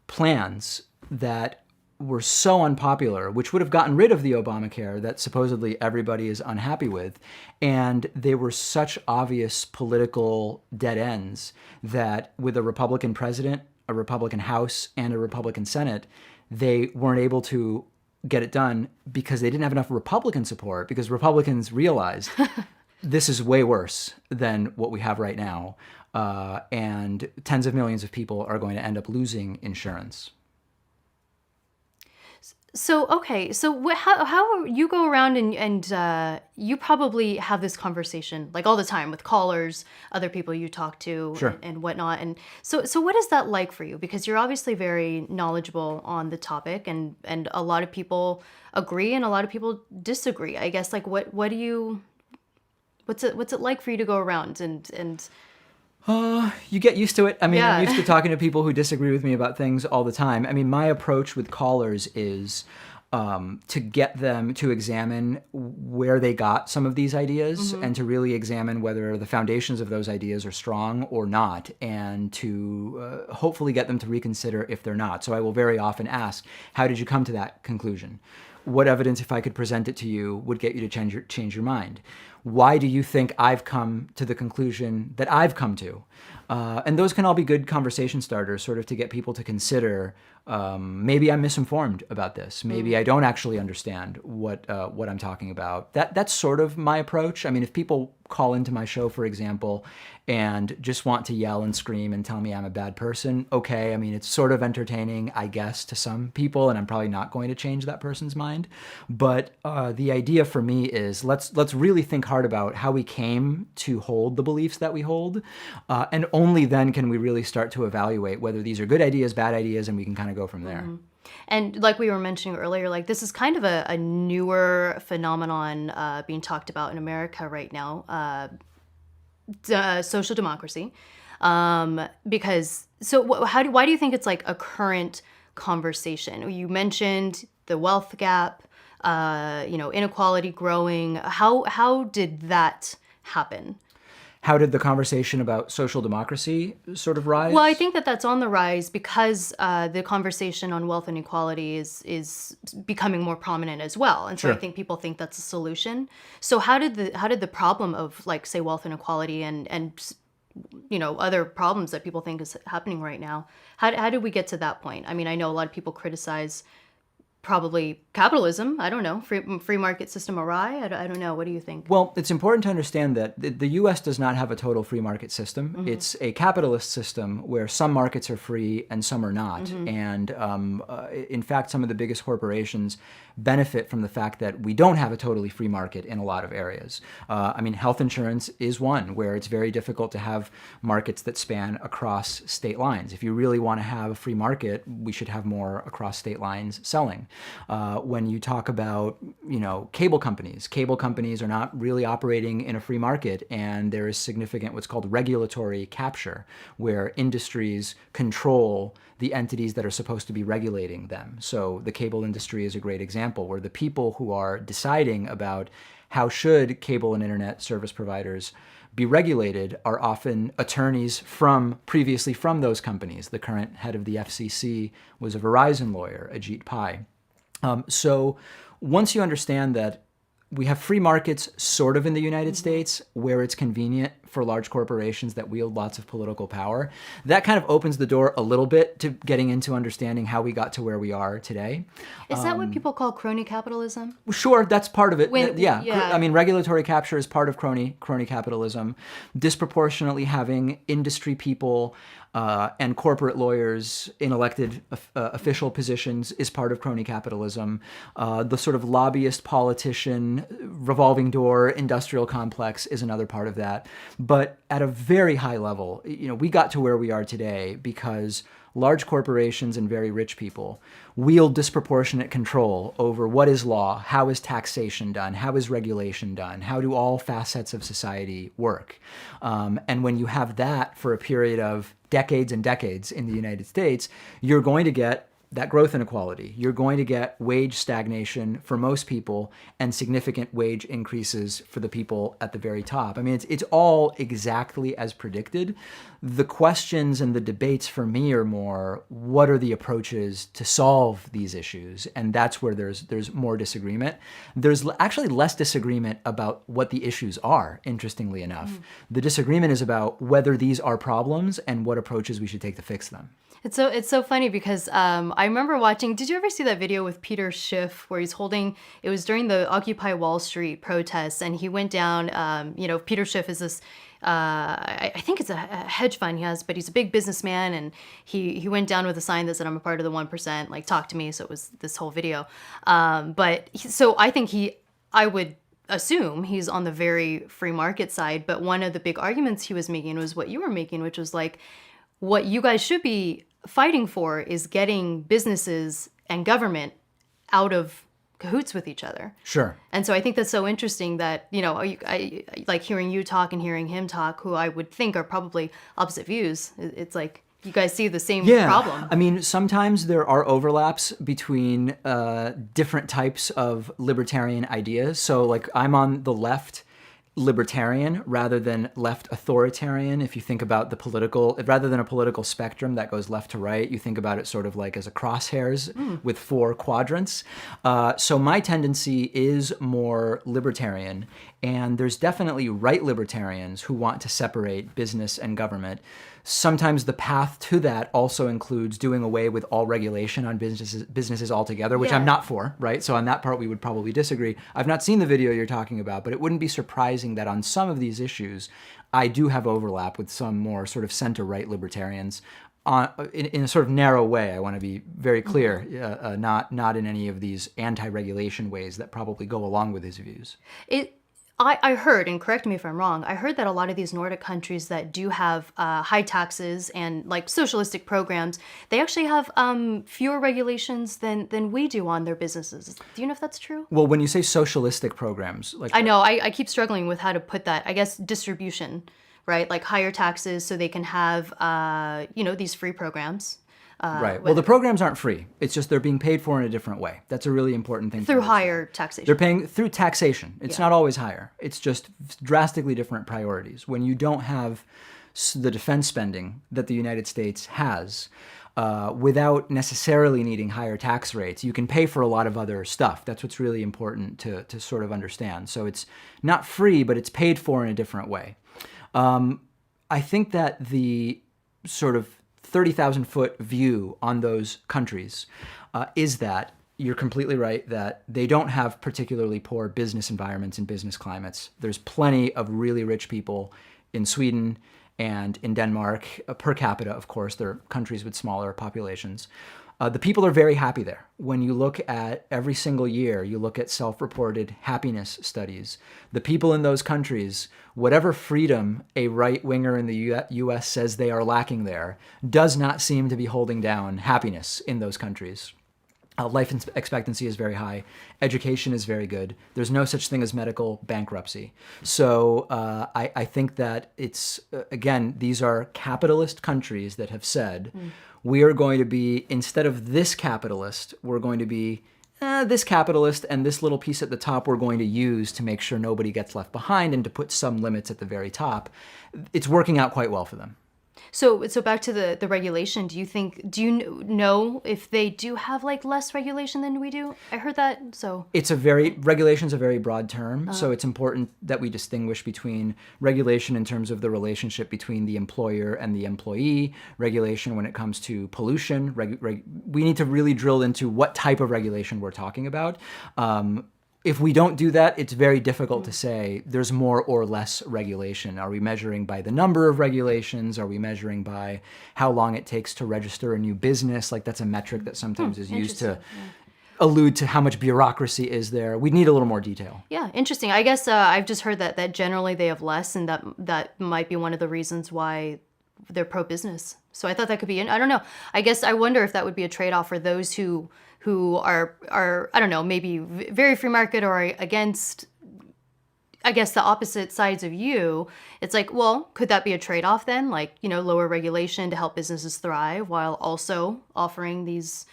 plans that were so unpopular, which would have gotten rid of the Obamacare that supposedly everybody is unhappy with. And they were such obvious political dead ends that with a Republican president, a Republican House, and a Republican Senate, they weren't able to get it done because they didn't have enough Republican support, because Republicans realized this is way worse than what we have right now. And tens of millions of people are going to end up losing insurance. So, okay, so how you go around and you probably have this conversation like all the time with callers, other people you talk to, Sure. and whatnot. And so what is that like for you? Because you're obviously very knowledgeable on the topic, and a lot of people agree and a lot of people disagree. I guess like what do you what's it like for you to go around and You get used to it. I mean, Yeah. I'm used to talking to people who disagree with me about things all the time. I mean, my approach with callers is to get them to examine where they got some of these ideas and to really examine whether the foundations of those ideas are strong or not, and to hopefully get them to reconsider if they're not. So I will very often ask, how did you come to that conclusion? What evidence, if I could present it to you, would get you to change your mind? Why do you think I've come to the conclusion that I've come to? And those can all be good conversation starters, sort of to get people to consider, maybe I'm misinformed about this. Maybe I don't actually understand what I'm talking about. That's sort of my approach. I mean, if people call into my show, for example, and just want to yell and scream and tell me I'm a bad person, okay. I mean, it's sort of entertaining, I guess, to some people, and I'm probably not going to change that person's mind. But the idea for me is let's really think hard about how we came to hold the beliefs that we hold, and only then can we really start to evaluate whether these are good ideas, bad ideas, and we can kind of go from there. And like we were mentioning earlier, like this is kind of a newer phenomenon being talked about in America right now, social democracy. Because why do you think it's like a current conversation? You mentioned the wealth gap, inequality growing. How did that happen? How did the conversation about social democracy sort of rise? Well, I think that that's on the rise because the conversation on wealth inequality is becoming more prominent as well, and so Sure. I think people think that's a solution. So how did the problem of like say wealth inequality and other problems that people think is happening right now, how did we get to that point? I mean, I know a lot of people criticize probably capitalism. I don't know, free market system awry. I don't know. What do you think? Well, it's important to understand that the U.S. does not have a total free market system. It's a capitalist system where some markets are free and some are not. And in fact, some of the biggest corporations benefit from the fact that we don't have a totally free market in a lot of areas. I mean, health insurance is one where it's very difficult to have markets that span across state lines. If you really want to have a free market, we should have more across state lines selling. When you talk about, cable companies are not really operating in a free market, and there is significant what's called regulatory capture, where industries control the entities that are supposed to be regulating them. So the cable industry is a great example, where the people who are deciding about how should cable and internet service providers be regulated are often attorneys previously from those companies. The current head of the FCC was a Verizon lawyer, Ajit Pai. So once you understand that we have free markets sort of in the United States where it's convenient for large corporations that wield lots of political power, that kind of opens the door a little bit to getting into understanding how we got to where we are today. Is that what people call crony capitalism? Sure, that's part of it. Yeah. yeah. I mean, regulatory capture is part of crony capitalism. Disproportionately having industry people and corporate lawyers in elected official positions is part of crony capitalism. The sort of lobbyist, politician, revolving door, industrial complex is another part of that. But at a very high level, we got to where we are today because large corporations and very rich people wield disproportionate control over what is law, how is taxation done, how is regulation done, how do all facets of society work. And when you have that for a period of decades and decades in the United States, you're going to get that growth inequality. You're going to get wage stagnation for most people and significant wage increases for the people at the very top. I mean, it's all exactly as predicted. The questions and the debates for me are more, what are the approaches to solve these issues? And that's where there's more disagreement. There's actually less disagreement about what the issues are, interestingly enough. The disagreement is about whether these are problems and what approaches we should take to fix them. It's so funny because I remember watching. Did you ever see that video with Peter Schiff where he's holding? It was during the Occupy Wall Street protests, and he went down. Peter Schiff is this I think it's a hedge fund he has, but he's a big businessman, and he went down with a sign that said, "I'm a part of the 1%, like talk to me." So it was this whole video. So I think I would assume he's on the very free market side. But one of the big arguments he was making was what you were making, which was like, what you guys should be fighting for is getting businesses and government out of cahoots with each other. Sure. And so I think that's so interesting that, I like hearing you talk and hearing him talk, who I would think are probably opposite views. It's like you guys see the same problem. I mean, sometimes there are overlaps between different types of libertarian ideas. So like I'm on the left libertarian rather than left authoritarian. If you think about the political, rather than a political spectrum that goes left to right, you think about it sort of like as a crosshairs with 4 quadrants. So my tendency is more libertarian, and there's definitely right libertarians who want to separate business and government. Sometimes the path to that also includes doing away with all regulation on businesses altogether, which I'm not for, right? So on that part, we would probably disagree. I've not seen the video you're talking about, but it wouldn't be surprising that on some of these issues, I do have overlap with some more sort of center-right libertarians in a sort of narrow way. I want to be very clear, not in any of these anti-regulation ways that probably go along with his views. I heard, and correct me if I'm wrong, I heard that a lot of these Nordic countries that do have high taxes and like socialistic programs, they actually have fewer regulations than we do on their businesses. Do you know if that's true? Well, when you say socialistic programs, like I know, I keep struggling with how to put that. I guess distribution, right? Like higher taxes so they can have, these free programs. Right. Well, the programs aren't free. It's just they're being paid for in a different way. That's a really important thing. Through higher taxation. They're paying through taxation. It's not always higher. It's just drastically different priorities. When you don't have the defense spending that the United States has, without necessarily needing higher tax rates, you can pay for a lot of other stuff. That's what's really important to sort of understand. So it's not free, but it's paid for in a different way. I think that the sort of 30,000-foot view on those countries is that you're completely right that they don't have particularly poor business environments and business climates. There's plenty of really rich people in Sweden and in Denmark, per capita, of course. They're countries with smaller populations. The people are very happy there. When you look at every single year, you look at self-reported happiness studies. The people in those countries, whatever freedom a right-winger in the U.S. says they are lacking there, does not seem to be holding down happiness in those countries. Life expectancy is very high. Education is very good. There's no such thing as medical bankruptcy. So I think that it's, again, these are capitalist countries that have said, we are going to be, instead of this capitalist, we're going to be this capitalist, and this little piece at the top we're going to use to make sure nobody gets left behind and to put some limits at the very top. It's working out quite well for them. So back to the regulation, do you know if they do have like less regulation than we do? I heard that, so. Regulation's a very broad term, so it's important that we distinguish between regulation in terms of the relationship between the employer and the employee, regulation when it comes to pollution. We need to really drill into what type of regulation we're talking about. If we don't do that, it's very difficult to say there's more or less regulation. Are we measuring by the number of regulations? Are we measuring by how long it takes to register a new business? Like that's a metric that sometimes is used to allude to how much bureaucracy is there. We need a little more detail. Yeah, interesting. I guess I've just heard that generally they have less, and that might be one of the reasons why they're pro-business. So I thought that could be, I don't know. I guess I wonder if that would be a trade-off for those who are I don't know, maybe very free market or against, I guess, the opposite sides of you. It's like, well, could that be a trade-off then? Like, lower regulation to help businesses thrive while also offering these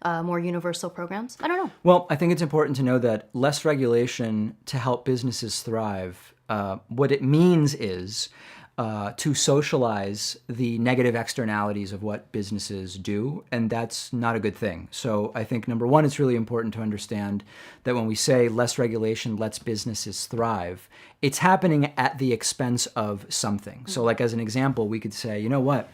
more universal programs? I don't know. Well, I think it's important to know that less regulation to help businesses thrive, what it means is to socialize the negative externalities of what businesses do, and that's not a good thing. So I think, number one, it's really important to understand that when we say less regulation lets businesses thrive, it's happening at the expense of something. So like as an example, we could say, you know what?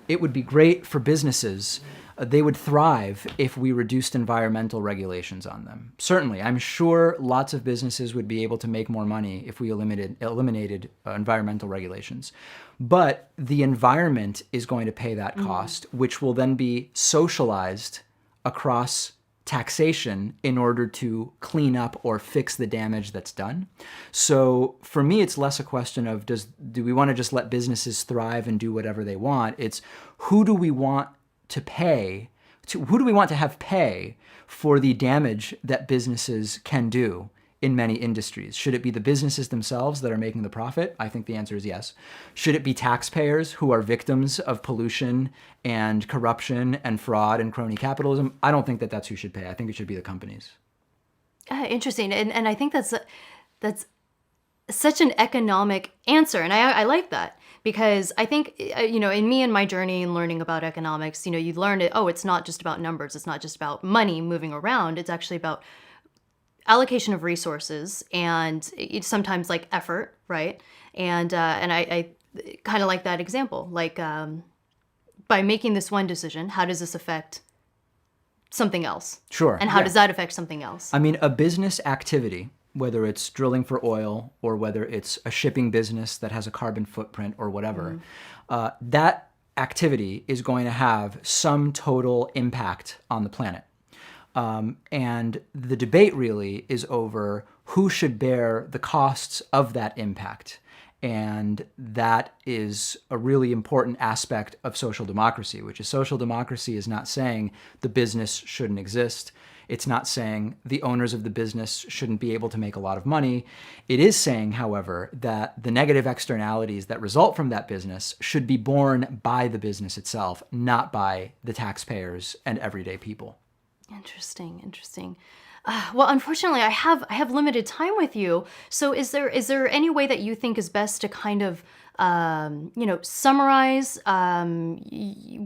it would be great for businesses. They would thrive if we reduced environmental regulations on them. Certainly, I'm sure lots of businesses would be able to make more money if we eliminated environmental regulations. But the environment is going to pay that cost, which will then be socialized across taxation in order to clean up or fix the damage that's done. So for me, it's less a question of do we want to just let businesses thrive and do whatever they want? It's who do we want to pay, who do we want to have pay for the damage that businesses can do in many industries? Should it be the businesses themselves that are making the profit? I think the answer is yes. Should it be taxpayers who are victims of pollution and corruption and fraud and crony capitalism? I don't think that that's who should pay. I think it should be the companies. Interesting. And I think that's such an economic answer. And I like that. Because I think, in me and my journey in learning about economics, you learn it's not just about numbers. It's not just about money moving around. It's actually about allocation of resources and it's sometimes like effort, right? And I kind of like that example. Like by making this one decision, how does this affect something else? Sure. And how does that affect something else? I mean, a business activity, whether it's drilling for oil or whether it's a shipping business that has a carbon footprint or whatever, that activity is going to have some total impact on the planet. And the debate really is over who should bear the costs of that impact. And that is a really important aspect of social democracy, which is social democracy is not saying the business shouldn't exist. It's not saying the owners of the business shouldn't be able to make a lot of money. It is saying, however, that the negative externalities that result from that business should be borne by the business itself, not by the taxpayers and everyday people. Interesting. Well, unfortunately, I have limited time with you. So is there any way that you think is best to kind of summarize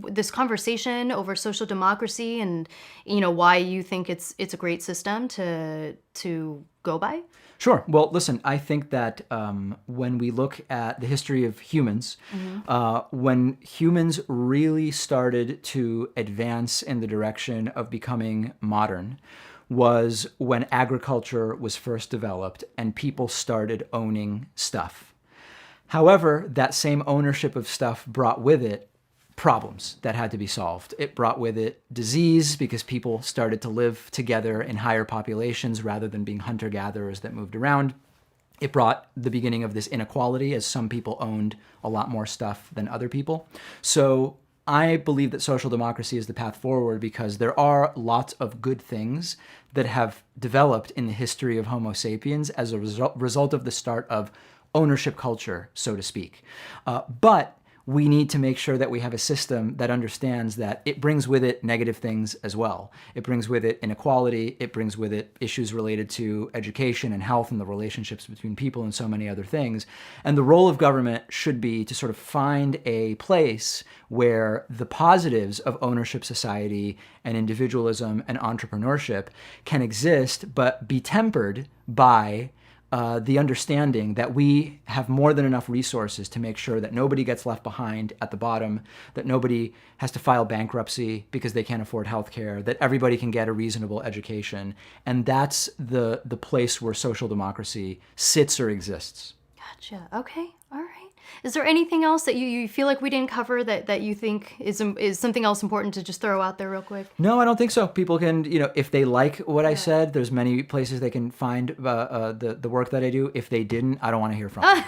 this conversation over social democracy and why you think it's a great system to go by? Sure. Well, listen, I think that when we look at the history of humans, when humans really started to advance in the direction of becoming modern was when agriculture was first developed and people started owning stuff. However, that same ownership of stuff brought with it problems that had to be solved. It brought with it disease because people started to live together in higher populations rather than being hunter-gatherers that moved around. It brought the beginning of this inequality as some people owned a lot more stuff than other people. So I believe that social democracy is the path forward because there are lots of good things that have developed in the history of Homo sapiens as a result of the start of ownership culture, so to speak. But we need to make sure that we have a system that understands that it brings with it negative things as well. It brings with it inequality. It brings with it issues related to education and health and the relationships between people and so many other things. And the role of government should be to sort of find a place where the positives of ownership society and individualism and entrepreneurship can exist, but be tempered by the understanding that we have more than enough resources to make sure that nobody gets left behind at the bottom, that nobody has to file bankruptcy because they can't afford healthcare, that everybody can get a reasonable education. And that's the place where social democracy sits or exists. Gotcha. Okay. All right. Is there anything else that you feel like we didn't cover that you think is something else important to just throw out there real quick? No, I don't think so. People can, if they like what I said, there's many places they can find the work that I do. If they didn't, I don't want to hear from them.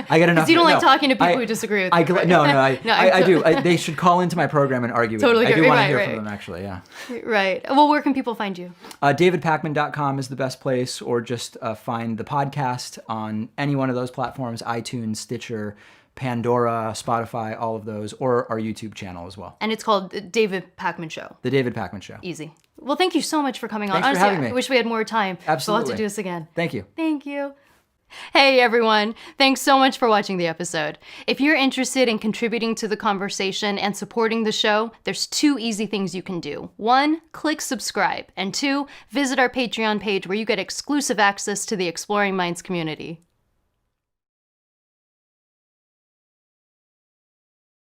I get enough. Because you don't like talking to people who disagree with you. Right? No, I do. They should call into my program and argue totally with me. I do want to hear from them, actually, yeah. Right. Well, where can people find you? DavidPakman.com is the best place, or just find the podcast on any one of those platforms, iTunes, Stitcher, Pandora, Spotify, all of those, or our YouTube channel as well. And it's called David Pakman Show. The David Pakman Show. Easy. Well, thank you so much for coming on. Thanks for having me. I wish we had more time. Absolutely. We'll have to do this again. Thank you. Thank you. Hey everyone, thanks so much for watching the episode. If you're interested in contributing to the conversation and supporting the show, there's 2 easy things you can do. 1, click subscribe, and 2, visit our Patreon page where you get exclusive access to the Exploring Minds community.